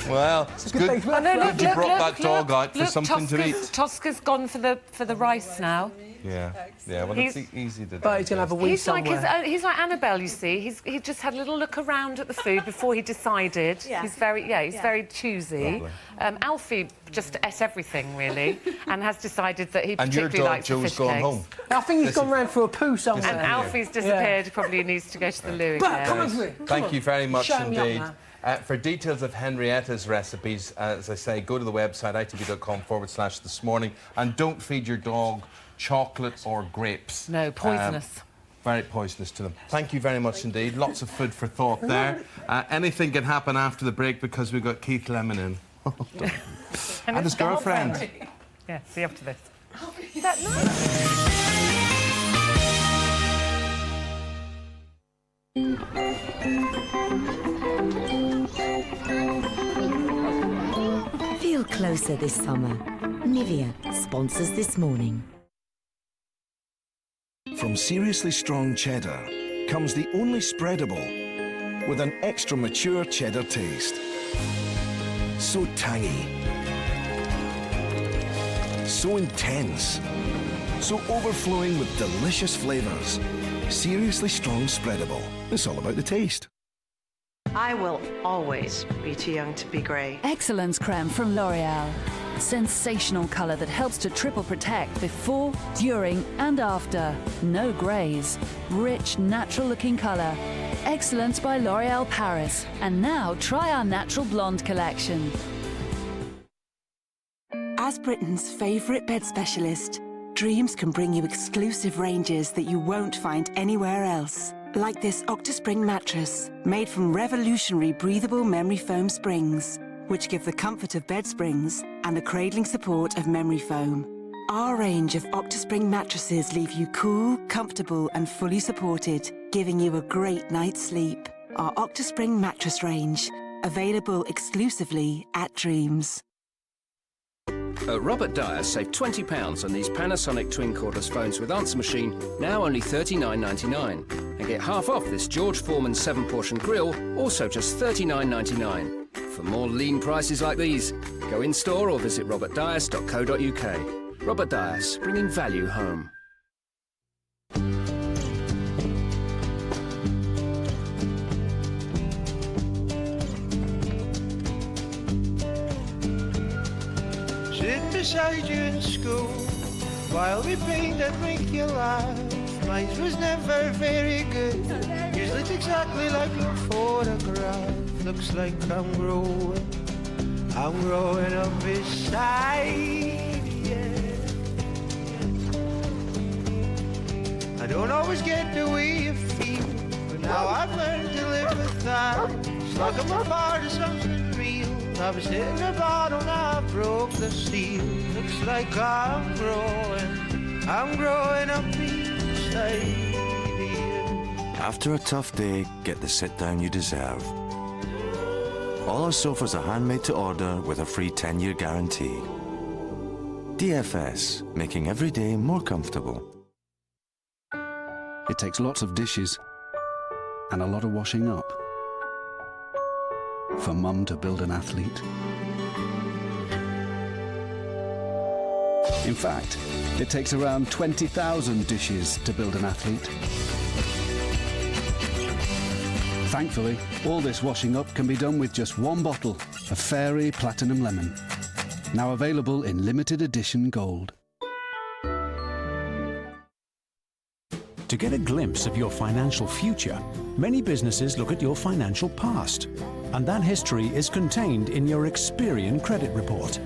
Well, it's good. Oh, no, look, Good you look, brought look, that dog look, out for look, something to Tosca's- eat. Tosca's gone for the rice now. Yeah. Well, He's- it's easy to do. But he's going to have a wee He's like somewhere. he's like Annabelle, you see. He just had a little look around at the food before he decided. Yeah. He's very choosy. Alfie just ate everything really, and has decided that he And your particularly dog likes the Joe's fish gone cakes. home. I think he's gone round for a poo somewhere. And Alfie's disappeared. Probably needs to go to the loo Bert, again. come over here. Thank you very much Show me up indeed. now. For details of Henrietta's recipes, as I say, go to the website itv.com/this morning, and don't feed your dog chocolate or grapes. No, poisonous. Very poisonous to them. Thank you very much indeed. Lots of food for thought there. Anything can happen after the break because we've got Keith Lemon in. And his girlfriend. Yeah, see you after this. Is that nice? Feel closer this summer. Nivea sponsors This Morning. From Seriously Strong Cheddar comes the only spreadable with an extra mature cheddar taste. So tangy. So intense. So overflowing with delicious flavours. Seriously Strong Spreadable. It's all about the taste. I will always be too young to be grey. Excellence Creme from L'Oreal. Sensational colour that helps to triple protect before, during and after. No greys. Rich, natural-looking colour. Excellence by L'Oreal Paris. And now try our Natural Blonde collection. As Britain's favourite bed specialist, Dreams can bring you exclusive ranges that you won't find anywhere else. Like this Octaspring mattress, made from revolutionary breathable memory foam springs, which give the comfort of bed springs and the cradling support of memory foam. Our range of Octaspring mattresses leave you cool, comfortable and fully supported, giving you a great night's sleep. Our Octaspring mattress range, available exclusively at Dreams. At Robert Dyer, save £20 on these Panasonic twin cordless phones with answer machine, now only $39.99. And get half off this George Foreman 7-portion grill, also just $39.99. For more lean prices like these, go in-store or visit robertdyers.co.uk. Robert Dyers, bringing value home. Sit beside you in school while we paint and make you laugh. Mine was never very good. Yours looks exactly like your photograph. Looks like I'm growing up beside you. I don't always get the way you feel, but now I've learned to live with that. It's like I'm a part of something real. I was hitting the bottle, now I broke the seal. Looks like I'm growing up beside you. After a tough day, get the sit-down you deserve. All our sofas are handmade to order with a free 10-year guarantee. DFS, making every day more comfortable. It takes lots of dishes and a lot of washing up for Mum to build an athlete. In fact, it takes around 20,000 dishes to build an athlete. Thankfully, all this washing up can be done with just one bottle of Fairy Platinum Lemon. Now available in limited edition gold. To get a glimpse of your financial future, many businesses look at your financial past, and that history is contained in your Experian credit report.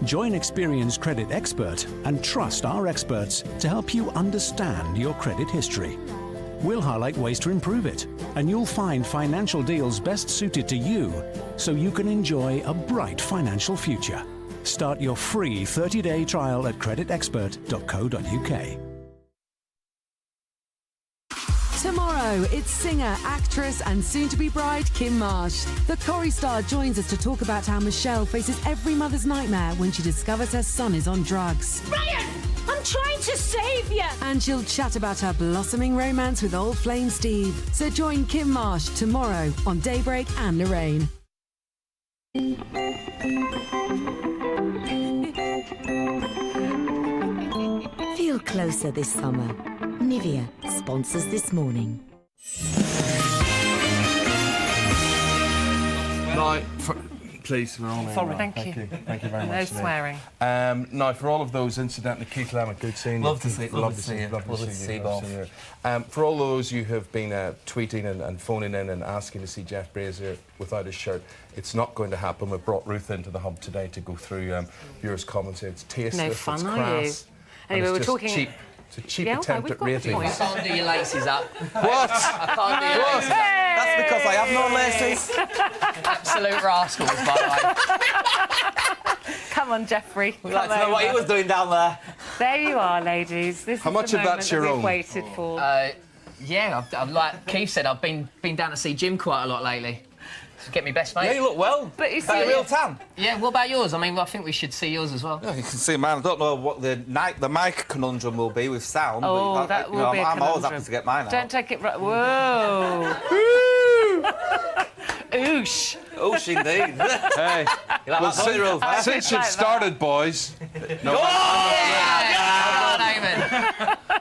Join Experian's credit expert and trust our experts to help you understand your credit history. We'll highlight ways to improve it, and you'll find financial deals best suited to you so you can enjoy a bright financial future. Start your free 30-day trial at creditexpert.co.uk. Tomorrow, it's singer, actress and soon-to-be bride Kim Marsh. The Corrie star joins us to talk about how Michelle faces every mother's nightmare when she discovers her son is on drugs. Ryan! I'm trying to save you! And she'll chat about her blossoming romance with old flame Steve. So join Kim Marsh tomorrow on Daybreak and Lorraine. Feel closer this summer. Nivea sponsors This Morning. Now, please, we're on. Sorry, thank you. Thank you very much. No swearing. Now, for all of those, incidentally, Keith Lemon, good seeing you. Love to see you. Both. For all those you have been tweeting and phoning in and asking to see Jeff Brazier without his shirt, it's not going to happen. We brought Ruth into the hub today to go through viewers' comments. It's tasteless, No fun, it's are crass. you? Anyway, we're just talking... cheap. It's a cheap attempt at rating. I can't do your laces up. What? I can't do your laces up. That's because I have no laces. Absolute rascals, by the way. Come on, Jeffrey. We'd like to know what he was doing down there. There you are, ladies. This How is much the of moment that's that your we've own? waited for. Yeah, I've, like Keith said, I've been down to see Jim quite a lot lately. To get me best mate. Yeah, you look well. But you Is that see, a real tan? Yeah, what about yours? I mean, I think we should see yours as well. Yeah, you can see mine. I don't know what the mic conundrum will be with sound. Oh, but that will be a I'm always conundrum. happy to get mine out. Don't take it right. Whoa. Oosh. Oosh, indeed. Hey, well, since you've started, boys. No, yeah,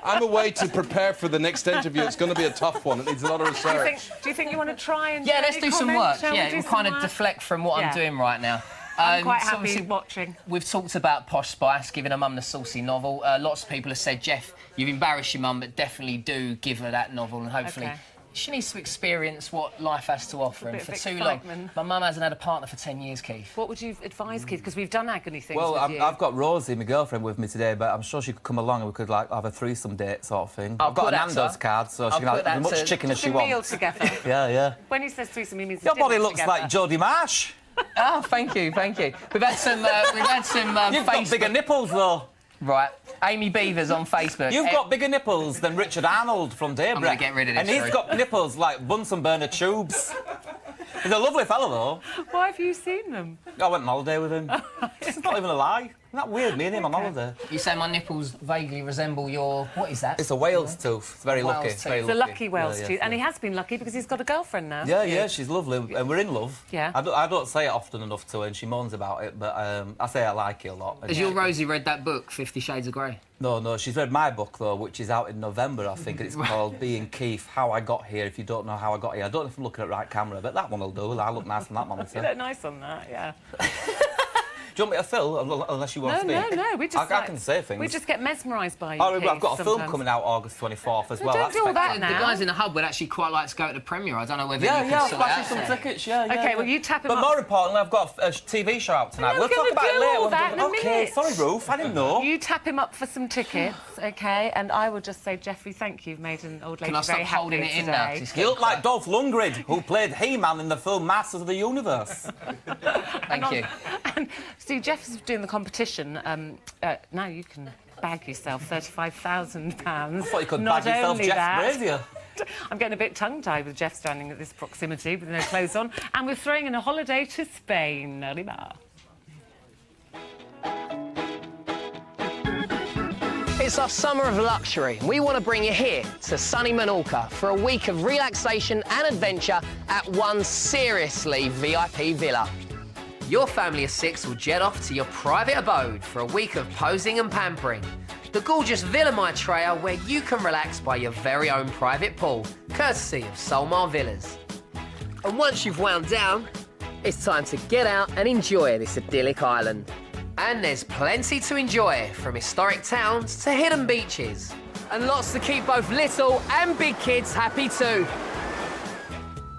I'm away to prepare for the next interview. It's going to be a tough one. It needs a lot of research. Do you think you want to try and... Yeah, let's do some work. Yeah, We'll kind of deflect from what I'm doing right now. I'm quite happy obviously watching. We've talked about Posh Spice, giving her mum the saucy novel. Lots of people have said, Jeff, you've embarrassed your mum, but definitely do give her that novel, and hopefully she needs to experience what life has to offer. And for too long, my mum hasn't had a partner for 10 years, Keith. What would you advise, Keith? Because we've done agony things Well, with you. I've got Rosie, my girlfriend, with me today, but I'm sure she could come along and we could, like, have a threesome date sort of thing. I've got a Nando's card, so she can have as much chicken as she wants. meal together. Yeah. When he says threesome, he means your body looks like Jodie Marsh. Oh, thank you. We've had some. You've got bigger nipples, though. Right. Amy Beavers on Facebook. You've got bigger nipples than Richard Arnold from Daybreak. I'm going to get rid of this. And he's got nipples like Bunsen burner tubes. He's a lovely fellow, though. Why have you seen them? I went on holiday with him. It's not even a lie. Isn't that weird, me and him on holiday? You say my nipples vaguely resemble your... What is that? It's a whale's tooth. It's very lucky. It's a lucky whale's tooth. And he has been lucky because he's got a girlfriend now. Yeah, she's lovely. And we're in love. Yeah. I don't say it often enough to her, and she moans about it, but I say I like it a lot. Has your Rosie read that book, 50 Shades of Grey? No, she's read my book, though, which is out in November, I think, and it's called Being Keith, How I Got Here, if you don't know how I got here. I don't know if I'm looking at the right camera, but that one will do. I look nice on that monitor. You look nice on that, yeah. Do you want me to fill, unless you want to speak? No, we just... I can say things. We just get mesmerised by you, Oh, Keith, I've got a film sometimes. coming out August 24th as well. Don't do all that now. The guys in the hub would actually quite like to go to the premiere. I don't know whether you Yeah, can I'll sort flash it you out. some tickets, yeah. OK, well, you tap him But up. more importantly, I've got a TV show out tonight. We're We'll talk gonna about it do later. all that in a OK, minute. sorry, Ruth, I didn't know. You tap him up for some tickets, OK? And I will just say, Jeffrey, thank you. You've made an old lady Can I stop very happy holding it in today. now? 'Cause it's You look like Dolph Lundgren, who played He-Man in the film Masters of the Universe. Thank you. And see, Jeff's doing the competition. Now you can bag yourself £35,000. I thought you could Not bag yourself only Jeff that, Brazier. I'm getting a bit tongue-tied with Jeff standing at this proximity with no clothes on. And we're throwing in a holiday to Spain. Arriba. It's our summer of luxury. We want to bring you here to sunny Menorca for a week of relaxation and adventure at one seriously VIP villa. Your family of 6 will jet off to your private abode for a week of posing and pampering. The gorgeous Villa Maitreya, where you can relax by your very own private pool, courtesy of Solmar Villas. And once you've wound down, it's time to get out and enjoy this idyllic island. And there's plenty to enjoy, from historic towns to hidden beaches. And lots to keep both little and big kids happy too.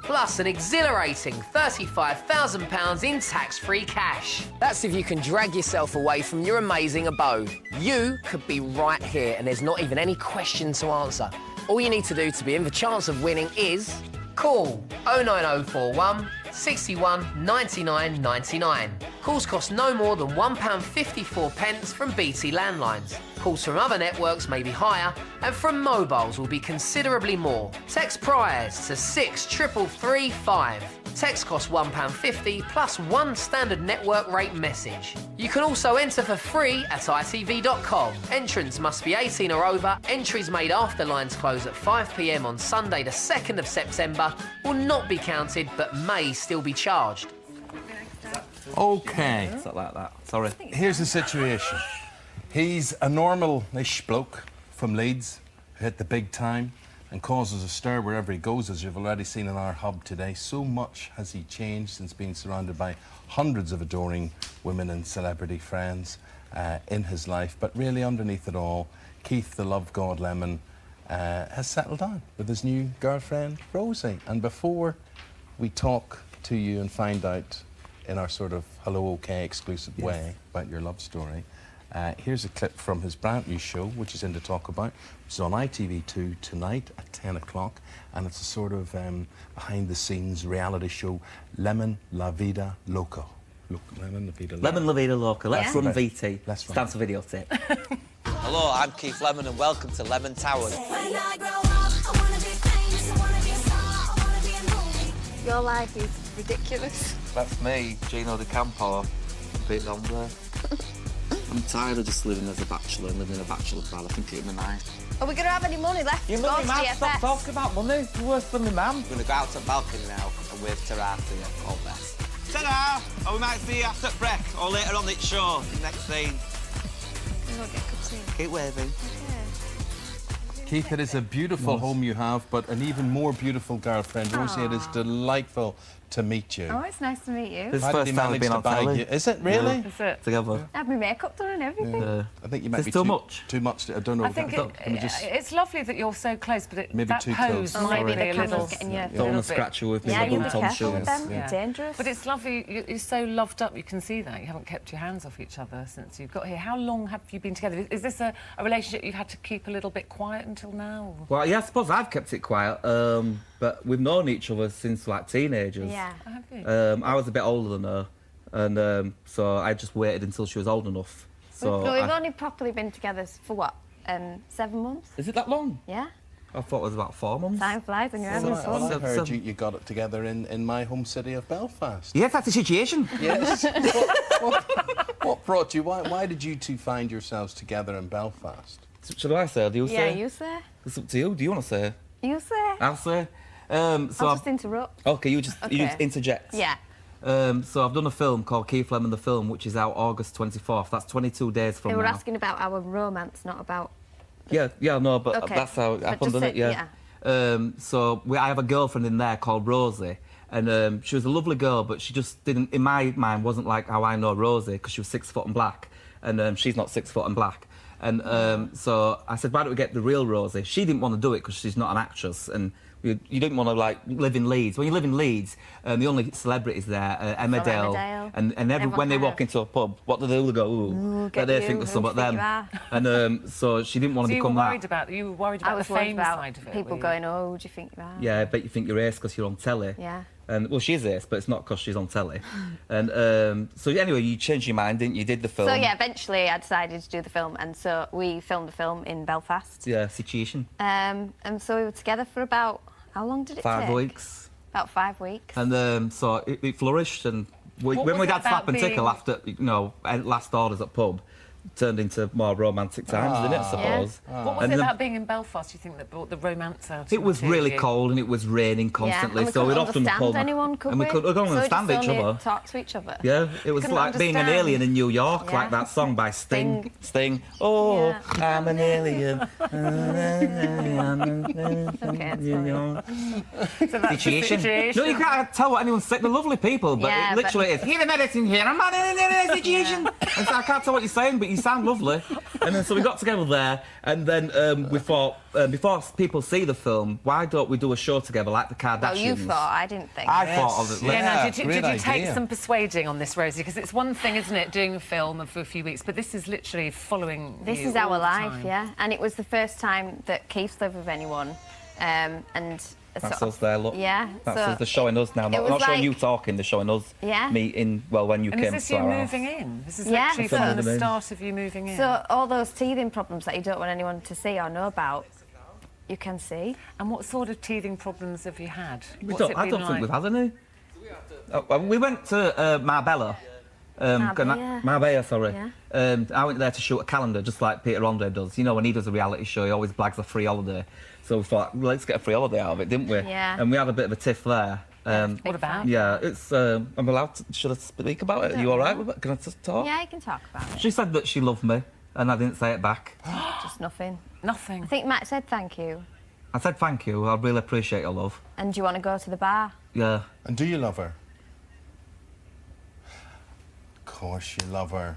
Plus an exhilarating £35,000 in tax-free cash. That's if you can drag yourself away from your amazing abode. You could be right here and there's not even any question to answer. All you need to do to be in the chance of winning is call 09041 61 99 99. Calls cost no more than £1.54 from BT landlines. Calls from other networks may be higher, and from mobiles will be considerably more. Text prize to 63335. Text costs £1.50 plus one standard network rate message. You can also enter for free at itv.com. Entrants must be 18 or over. Entries made after lines close at 5 p.m. on Sunday the 2nd of September will not be counted but may still be charged. OK. It's not like that. Sorry. Here's the situation. He's a normal-ish bloke from Leeds who hit the big time and causes a stir wherever he goes, as you've already seen in our hub today. So much has he changed since being surrounded by hundreds of adoring women and celebrity friends in his life. But really, underneath it all, Keith, the love god Lemon, has settled down with his new girlfriend, Rosie. And before we talk to you and find out in our sort of Hello OK exclusive way about your love story, here's a clip from his brand new show, which is in to talk about. It's on ITV2 tonight at 10 o'clock, and it's a sort of behind-the-scenes reality show, Lemon La Vida Loca. Lemon La Vida Loca. Lemon La Vida Loca. Let's run VT. Let's run. Stands for videotape. Hello, I'm Keith Lemon and welcome to Lemon Towers. Your life is ridiculous. That's me, Gino De Campo. Bit longer. I'm tired of just living as a bachelor and living in a bachelor pad. I think it'd be nice. Are we going to have any money left You to go love to me, man. DFS? Stop talking about money. It's worse than me, man. We're going to go out to the balcony now and wave ta-ra to you. All best. Ta-ra! Or we might see you after break or later on the show. Next scene. We won't get good soon. Keep waving. Okay. Keith, it is a beautiful home you have, but an even more beautiful girlfriend. Rosie, it is delightful to meet you. Oh, it's nice to meet you. This is How the did first he time manage we've been to on bag telly. you? Is it really? Is it? Together. I have my makeup done and everything. I think you might There's be too much. Too much. I don't know. I think it's lovely that you're so close, but Maybe that too pose close. might Maybe be a the little... camera's getting you. Don't want to scratch you with my Yeah, you little be Tom careful with shoes. them. Dangerous. But it's lovely, you're so loved up, you can see that. You haven't kept your hands off each other since you've got here. How long have you been together? Is this a relationship you've had to keep a little bit quiet until now? Well, yeah, I suppose I've kept it quiet, but we've known each other since, like, teenagers. Yeah. Have you? I was a bit older than her, and so I just waited until she was old enough. So We've only properly been together for what? 7 months? Is it that long? Yeah. I thought it was about 4 months. Time flies when you're having Well, fun. I heard you got it together in my home city of Belfast. Yes, that's the situation. Yes. what brought you? Why did you two find yourselves together in Belfast? Should I say or do you say? Yeah, you say. It's up to you. Do you want to say? You say. I'll say. I'll just interrupt. Okay, you just Okay. interject. Yeah. So I've done a film called Keith Lemon the Film, which is out August 24th. That's 22 days from They were now. asking about our romance, not about... Yeah, no, but Okay. that's how it But happened, just didn't it? say- Yeah. So I have a girlfriend in there called Rosie, and she was a lovely girl, but she just didn't, in my mind, wasn't like how I know Rosie, because she was 6 foot and black, and she's not 6 foot and black. And so I said, why don't we get the real Rosie? She didn't want to do it because she's not an actress, and you didn't want to like live in Leeds. When you live in Leeds, the only celebrities there are Emmerdale, Emmerdale. and when they walk into a pub, what do they all go? Ooh, get they you, think of who some do of you think them. you are? And so she didn't want So to you were become worried that. about you were worried I about was the worried fame about side of it. people were you? going, oh, who do you think you are? Yeah, I bet you think you're ace because you're on telly. Yeah. And well, she's ace, but it's not because she's on telly. And so anyway, you changed your mind, didn't you? Did the film? So, yeah, eventually I decided to do the film, and so we filmed the film in Belfast. Yeah, situation. And so we were together for about... How long did it take? 5 weeks. About 5 weeks. And so it flourished, and when was we it had about Slap and being- Tickle after, last orders at pub, turned into more romantic times, didn't it, I suppose? What was And it then- about being in Belfast, you think, that brought the romance out? It was into really you? cold and it was raining constantly, yeah, and we so we'd couldn't often understand pull. anyone, could and we couldn't So understand just each only other. talk to each other. Yeah, it was Couldn't like being an understand. alien in New York, Yeah. like that song by Sting. Sting. Oh, Yeah. I'm an alien. Okay, New York. So that's the Situation. situation. No, you can't tell what anyone's saying. They're lovely people, but Yeah, it literally but- is. Hear the medicine here. I'm not in a situation. And so I can't tell what you're saying, but you sound lovely. And then so we got together there, and then we thought, before people see the film, why don't we do a show together like the Kardashians? Well, you thought, I didn't think. I thought of it. Yeah, now, did great you take idea. some persuading on this, Rosie? Because it's one thing, isn't it, doing a film for a few weeks, but this is literally following This you is all our the life, time. yeah. And it was the first time that Keith's lived with anyone. And That's sort us there, look. Yeah. That's so us. They're showing us now. it Not was showing like- you talking, they're showing us Yeah. meeting, well, when you And came is this to you our house. moving in? This is Yeah, literally so- from the Moving in. start of you moving in. So all those teething problems that you don't want anyone to see or know about, you can see. And what sort of teething problems have you had? I don't think we've had any. We went to Marbella. Marbella, sorry. Yeah. I went there to shoot a calendar, just like Peter Andre does. You know, when he does a reality show, he always blags a free holiday. So we thought, well, let's get a free holiday out of it, didn't we? Yeah. And we had a bit of a tiff there. What about? Yeah, it's. I'm allowed to. Should I speak about it? Are you all right with it? Can I just talk? Yeah, you can talk about it. She said that she loved me, and I didn't say it back. Just nothing. Nothing. I think Matt said thank you. I said thank you. I really appreciate your love. And do you want to go to the bar? Yeah. And do you love her? Of course you love her.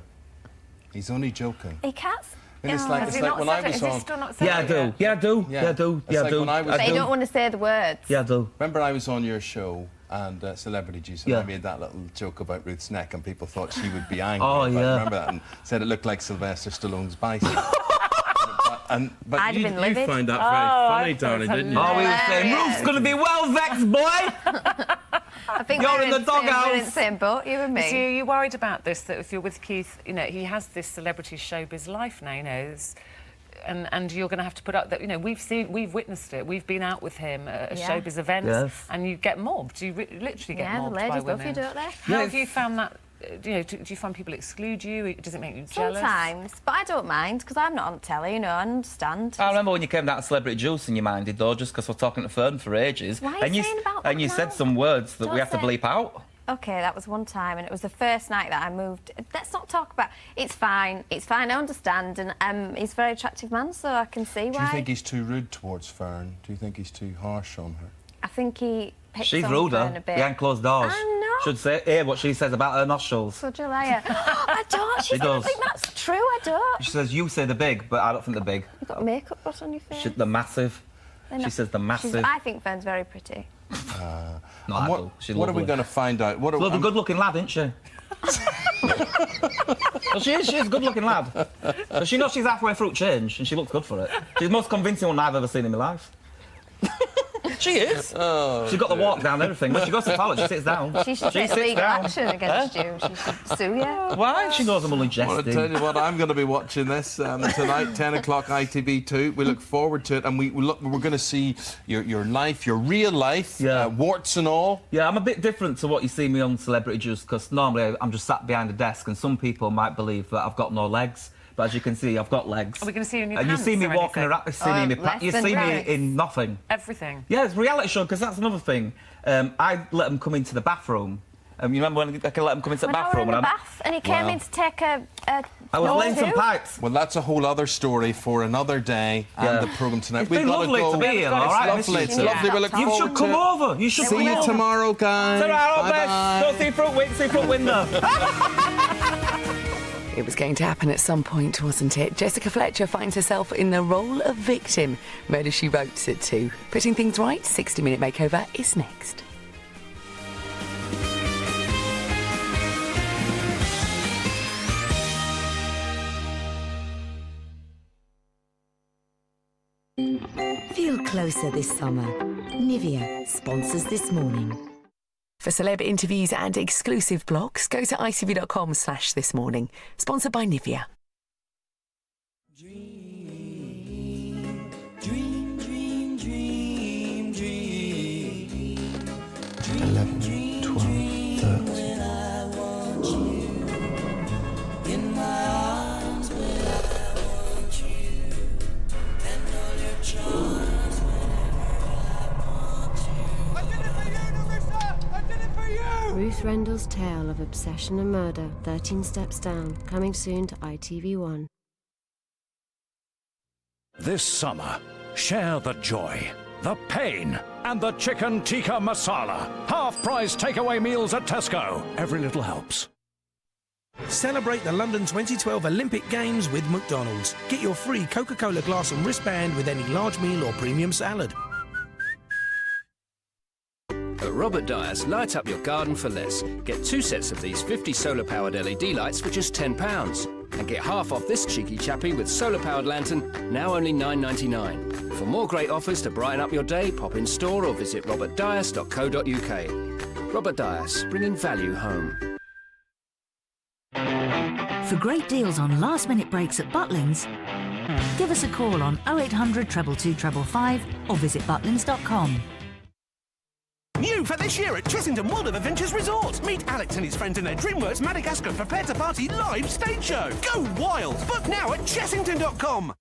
He's only joking. He can't. And it's like, Has it's he like not when said I it? was Has he on. still not said Yeah, I it do. yet? Yeah, I do. Yeah, I do. It's Yeah, I like do. when I was- I But do. you don't want to say the words. Yeah, I do. Remember, I was on your show and Celebrity Juice, and Yeah. I made that little joke about Ruth's neck, and people thought she would be angry. Oh, if I yeah. remember that, and said it looked like Sylvester Stallone's bicep. but I'd you, have been you livid. find that Oh, very funny, I thought darling, it was didn't you? Oh, we were saying, Yeah. Ruth's going to be well vexed, boy! I think You're we're in the we're in doghouse. the same boat, you and So me. you're worried about this, that if you're with Keith, you know, he has this celebrity showbiz life now, you know, and you're going to have to put up that, you know, we've witnessed it. We've been out with him at Yeah. showbiz events, Yes. and you get mobbed. You literally get Yeah, the mobbed by ladies love women. you, don't they? How have you found that? You know, do you find people exclude you? Does it make you jealous? Sometimes, but I don't mind because I'm not on telly, you know, I understand. I remember when you came down to Celebrity Juice and you minded, though, just because we're talking to Fern for ages. Why are you and saying about that And you now? said some words that we Don't have to say- bleep out. OK, that was one time, and it was the first night that I moved. Let's not talk about... It's fine, I understand, and he's a very attractive man, so I can see why. Do you think he's too rude towards Fern? Do you think he's too harsh on her? I think he picks She's on ruder Fern a bit. behind closed doors. I'm not. Should say hear what she says about her nostrils. Such a liar. I don't. She I don't does. think that's true, I don't. She says you say they're big, but I don't think they're big. You've got makeup put on your face. They're massive. They're She not- says they're massive. I think Fern's very pretty. No, And I what do. She's what are we lovely. going to find out? What are, She's a good-looking lad, isn't she? Well, she's a good-looking lad. But she knows she's halfway through change, and she looks good for it. She's the most convincing one I've ever seen in my life. She is. Oh, She's got the walk down and everything. When she goes to the toilet, she sits down. She should take sits legal down. action against you. She should sue you. Why? She knows I'm only I want to jesting. tell you what, I'm going to be watching this tonight, 10 o'clock ITV2. We look forward to it, and we're going to see your life, your real life, warts and all. Yeah, I'm a bit different to what you see me on Celebrity Juice, because normally I'm just sat behind a desk, and some people might believe that I've got no legs. But as you can see, I've got legs. Are we going to see you in your And you pants see me or walking anything? around, see me in my less you than see me rags. in nothing. Everything. Yeah, it's a reality show, because that's another thing. I let them come into the bathroom. You remember when I can let them come into the When I were bathroom? in the and bath, and he came in to take a I was no laying some too. pipes. Well, that's a whole other story for another day Yeah. and the programme tonight. It's We've been got lovely to go. to be here, all right? It's lovely. It's lovely. We look You forward should come to it. over. You should See come you over. tomorrow, guys. Ta-ra, all the Bye-bye. best. Go see Fruit window. It was going to happen at some point, wasn't it? Jessica Fletcher finds herself in the role of victim. Murder, She Wrote at 2. Putting things right, 60-minute makeover is next. Feel closer this summer. Nivea sponsors This Morning. For celeb interviews and exclusive blogs, go to itv.com/thismorning. Sponsored by Nivea. Dream, dream, dream, dream, dream. 11, 12, 13. In my arms, but I want you. And all your charms, I did it for you, Larissa! I did it for you! Ruth Rendell's tale of obsession and murder, 13 Steps Down, coming soon to ITV1. This summer, share the joy, the pain, and the chicken tikka masala. Half-price takeaway meals at Tesco. Every little helps. Celebrate the London 2012 Olympic Games with McDonald's. Get your free Coca-Cola glass and wristband with any large meal or premium salad. At Robert Dyer's, light up your garden for less. Get 2 sets of these 50 solar-powered LED lights for just £10. And get half off this cheeky chappie with solar-powered lantern, now only £9.99. For more great offers to brighten up your day, pop in store or visit robertdyers.co.uk. Robert Dyers, bringing value home. For great deals on last-minute breaks at Butlins, give us a call on 0800 222 555 or visit butlins.com. New for this year at Chessington World of Adventures Resort. Meet Alex and his friends in their DreamWorks Madagascar Prepare to Party live stage show. Go wild! Book now at chessington.com.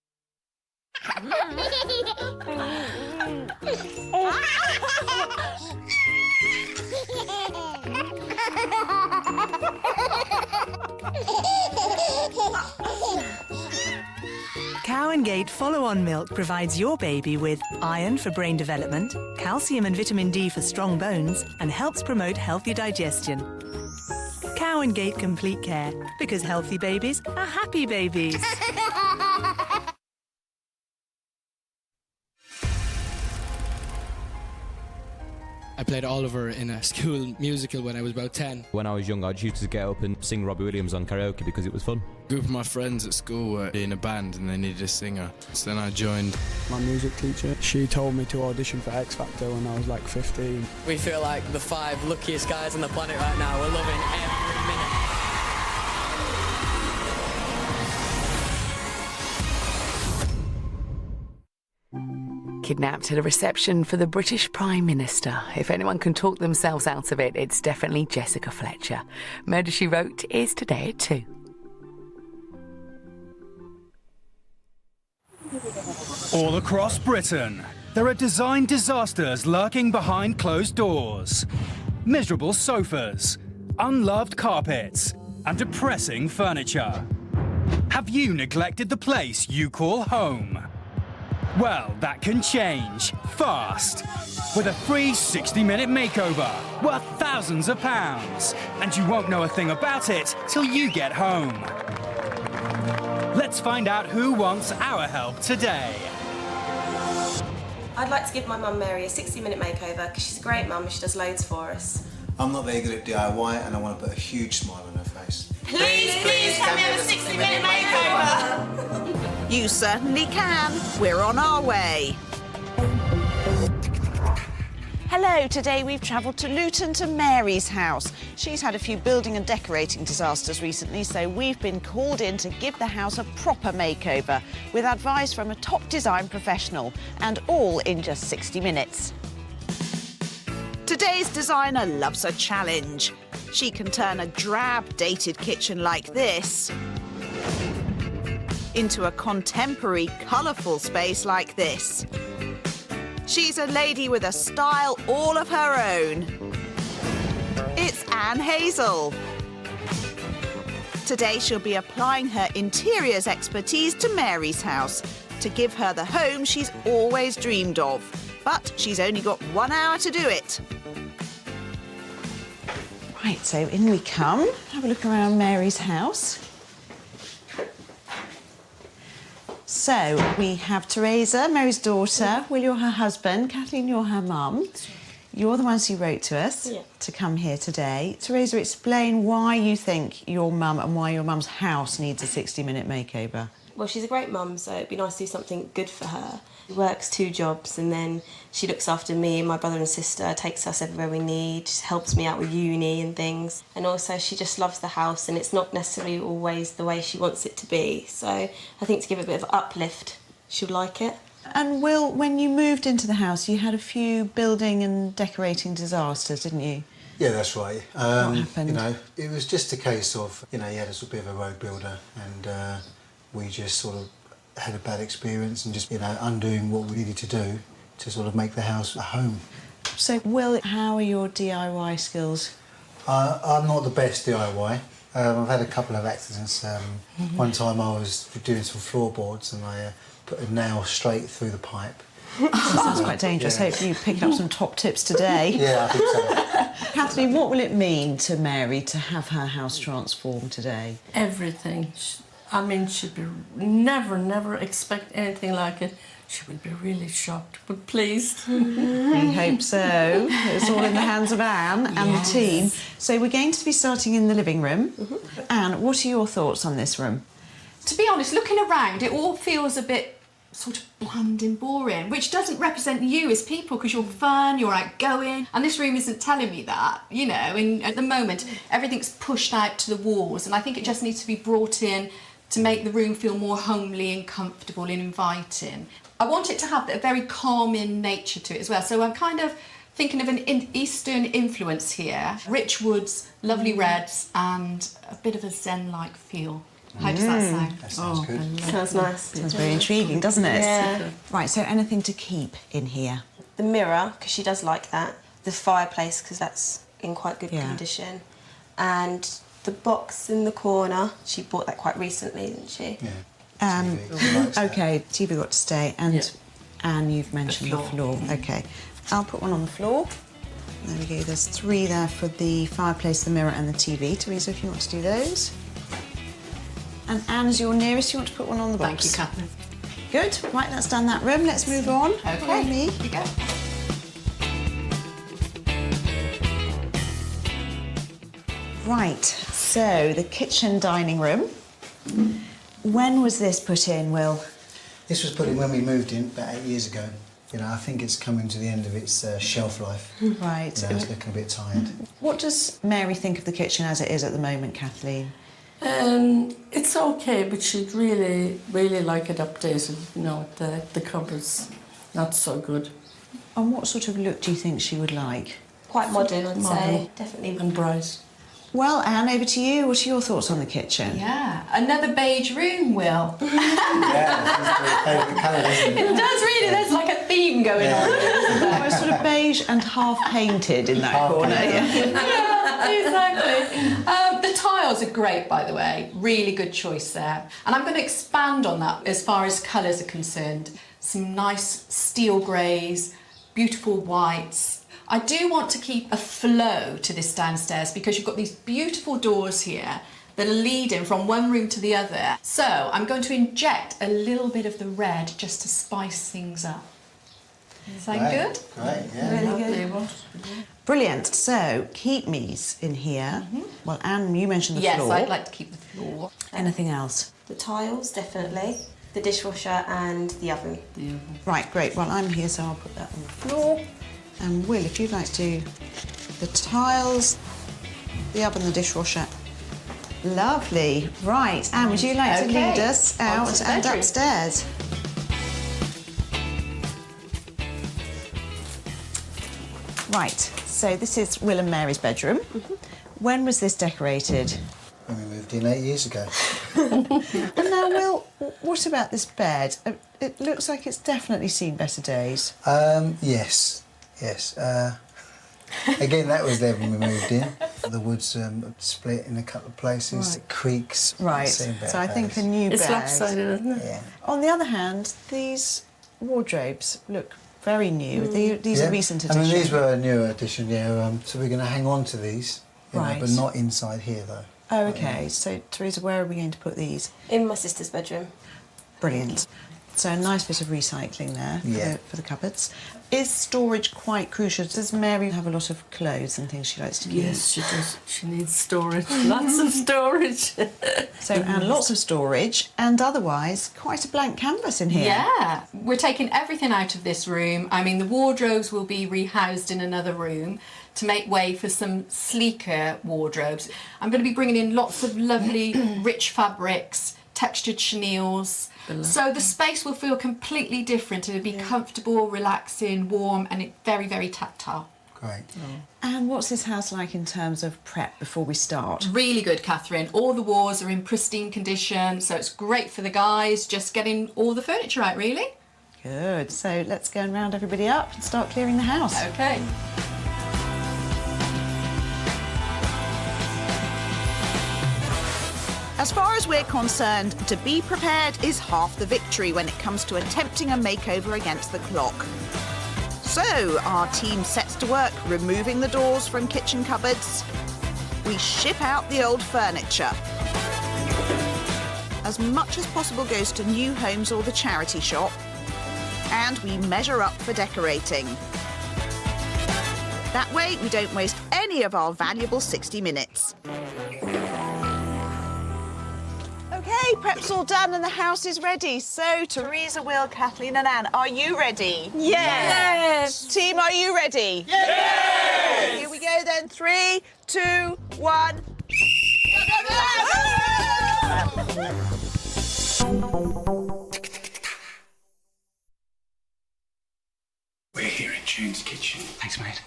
Cow and Gate follow-on milk provides your baby with iron for brain development, calcium and vitamin D for strong bones, and helps promote healthy digestion. Cow and Gate Complete Care, because healthy babies are happy babies. I played Oliver in a school musical when I was about 10. When I was young, I used to get up and sing Robbie Williams on karaoke because it was fun. A group of my friends at school were in a band and they needed a singer. So then I joined. My music teacher, she told me to audition for X Factor when I was like 15. We feel like the 5 luckiest guys on the planet right now. We're loving every minute. Kidnapped at a reception for the British Prime Minister. If anyone can talk themselves out of it, it's definitely Jessica Fletcher. Murder, She Wrote is today at 2. All across Britain, there are design disasters lurking behind closed doors. miserable sofas, unloved carpets, and depressing furniture? Have you neglected the place you call home? Well, that can change fast with a free 60-minute makeover worth thousands of pounds, and you won't know a thing about it till you get home. Let's find out who wants our help today. I'd like to give my mum Mary a 60-minute makeover because she's a great mum and she does loads for us. I'm not very good at DIY and I want to put a huge smile on her face. Please, can we have a 60-minute makeover? You certainly can. We're on our way. Hello, today we've travelled to Luton to Mary's house. She's had a few building and decorating disasters recently, so we've been called in to give the house a proper makeover with advice from a top design professional, and all in just 60 minutes. Today's designer loves a challenge. She can turn a drab, dated kitchen like this into a contemporary, colourful space like this. She's a lady with a style all of her own. It's Anne Hazel. Today she'll be applying her interiors expertise to Mary's house to give her the home she's always dreamed of. But she's only got 1 hour to do it. Right, so in we come. Have a look around Mary's house. So we have Teresa, Mary's daughter. Will, you're her husband. Kathleen, you're her mum. You're the ones who wrote to us to come here today. Teresa, explain why you think your mum and why your mum's house needs a 60-minute makeover. Well, she's a great mum, so it'd be nice to do something good for her. She works 2 jobs and then she looks after me and my brother and sister, takes us everywhere we need, helps me out with uni and things. And also she just loves the house and it's not necessarily always the way she wants it to be. So I think to give it a bit of uplift, she'll like it. And Will, when you moved into the house, you had a few building and decorating disasters, didn't you? Yeah, that's right. What happened? You know, it was just a case of, you know, you had a bit of a road builder and we just sort of had a bad experience and just, you know, undoing what we needed to do to sort of make the house a home. So, Will, how are your DIY skills? I'm not the best DIY. I've had a couple of accidents. One time I was doing some floorboards and I put a nail straight through the pipe. That sounds quite dangerous. Yeah. Hopefully you picked up some top tips today. Yeah, I think so. Kathleen, what will it mean to Mary to have her house transformed today? Everything. I mean, she'd be never expect anything like it. She will be really shocked, but pleased. We hope so. It's all in the hands of Anne and the team. So we're going to be starting in the living room. Anne, what are your thoughts on this room? To be honest, looking around, it all feels a bit sort of bland and boring, which doesn't represent you as people because you're fun, you're outgoing, and this room isn't telling me that, you know. And at the moment, everything's pushed out to the walls, and I think it just needs to be brought in to make the room feel more homely and comfortable and inviting. I want it to have a very calming nature to it as well, so I'm kind of thinking of an Eastern influence here. Rich woods, lovely reds, and a bit of a Zen-like feel. How does that sound? That sounds good. Sounds nice. Sounds very intriguing, doesn't it? Yeah. Right, so anything to keep in here? The mirror, because she does like that. The fireplace, because that's in quite good condition. And the box in the corner, she bought that quite recently, didn't she? Yeah. OK, TV got to stay, and Anne, you've mentioned the floor. OK, I'll put one on the floor. There we go, there's 3 there for the fireplace, the mirror and the TV. Teresa, if you want to do those. And Anne's your nearest, you want to put one on the box? Thank you, Catherine. Good, right, that's done that room. Let's move on. OK, me. Here you go. Right, so the kitchen dining room. When was this put in, Will? This was put in when we moved in about 8 years ago. You know, I think it's coming to the end of its shelf life. Right. You know, it's looking a bit tired. What does Mary think of the kitchen as it is at the moment, Kathleen? It's okay, but she'd really like it updated. You know, the cupboards not so good. And what sort of look do you think she would like? Quite modern, I'd say. Definitely. And bright. Well, Anne, over to you. What are your thoughts on the kitchen? Yeah, another beige room, Will. Favourite colour, isn't it? It does really. There's like a theme going on. Well, it's sort of beige and half painted in that corner. Yeah, exactly. The tiles are great, by the way. Really good choice there. And I'm going to expand on that as far as colours are concerned. Some nice steel greys, beautiful whites. I do want to keep a flow to this downstairs because you've got these beautiful doors here that are leading from one room to the other. So I'm going to inject a little bit of the red just to spice things up. Is that good? Great, yeah. Really good. Brilliant. So, keep me's in here. Well, Anne, you mentioned the floor. Yes, I'd like to keep the floor. Anything else? The tiles, definitely. The dishwasher and the oven. Right, great. Well, I'm here, so I'll put that on the floor. And Will, if you'd like to do the tiles, the oven, the dishwasher. Lovely. Right, Anne, would you like to lead us out and upstairs? Right, so this is Will and Mary's bedroom. When was this decorated? When we moved in 8 years ago. And now, Will, what about this bed? It looks like it's definitely seen better days. Yes. Again, that was there when we moved in. The wood's split in a couple of places. Right. It creaks. Right, Seen better so I think days. a new bed. It's lopsided, isn't it? Yeah. On the other hand, these wardrobes look very new. These are recent I additions. mean, these were a newer addition, yeah. So we're going to hang on to these, you know, Right. but not inside here, though. Oh, OK. So, Teresa, where are we going to put these? In my sister's bedroom. Brilliant. So a nice bit of recycling there for the cupboards. Is storage quite crucial? Does Mary have a lot of clothes and things she likes to keep? Yes, she does. She needs storage. Lots of storage. So, and lots of storage, and otherwise quite a blank canvas in here. Yeah, we're taking everything out of this room. I mean, the wardrobes will be rehoused in another room to make way for some sleeker wardrobes. I'm going to be bringing in lots of lovely, rich fabrics, textured chenilles. So the space will feel completely different. It'll be comfortable, relaxing, warm, and very, very tactile. Great. And what's this house like in terms of prep before we start? Really good, Catherine. All the walls are in pristine condition, so it's great for the guys, just getting all the furniture out, really. Good. So let's go and round everybody up and start clearing the house. OK. As far as we're concerned, to be prepared is half the victory when it comes to attempting a makeover against the clock. So, our team sets to work removing the doors from kitchen cupboards. We ship out the old furniture. As much as possible goes to new homes or the charity shop. And we measure up for decorating. That way, we don't waste any of our valuable 60 minutes. OK, prep's all done and the house is ready. So, Teresa, Will, Kathleen and Anne, are you ready? Yes! Team, are you ready? Yes! Here we go then. 3, 2, 1. We're here in June's kitchen. Thanks, mate.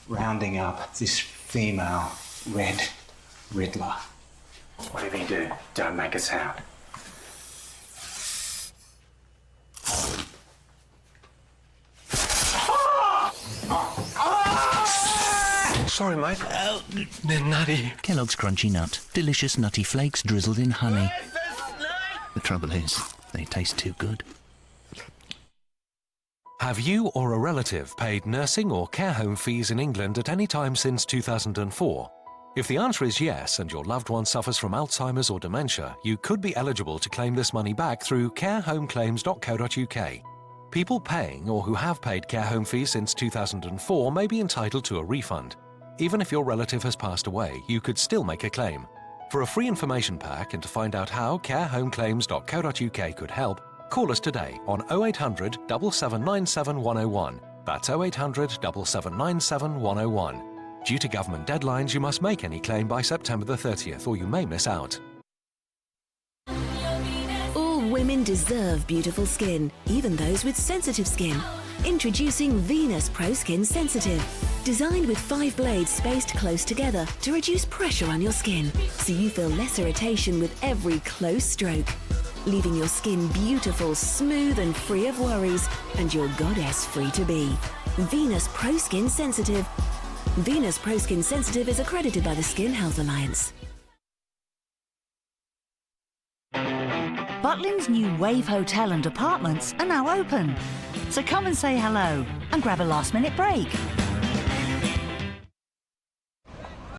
Rounding up this female red Riddler. Whatever you do, don't make a sound. Sorry, mate. They're nutty. Kellogg's Crunchy Nut. Delicious nutty flakes drizzled in honey. The trouble is, they taste too good. Have you or a relative paid nursing or care home fees in England at any time since 2004? If the answer is yes and your loved one suffers from Alzheimer's or dementia, you could be eligible to claim this money back through carehomeclaims.co.uk. People paying or who have paid care home fees since 2004 may be entitled to a refund. Even if your relative has passed away, you could still make a claim. For a free information pack and to find out how carehomeclaims.co.uk could help, call us today on 0800 7797 101. That's 0800 7797 101. Due to government deadlines, you must make any claim by September the 30th or you may miss out. All women deserve beautiful skin, even those with sensitive skin. Introducing Venus Pro Skin Sensitive. Designed with 5 blades spaced close together to reduce pressure on your skin, so you feel less irritation with every close stroke, leaving your skin beautiful, smooth and free of worries, and your goddess free to be. Venus Pro Skin Sensitive. Venus Pro Skin Sensitive is accredited by the Skin Health Alliance. Butlins' new Wave Hotel and Apartments are now open. So come and say hello and grab a last-minute break.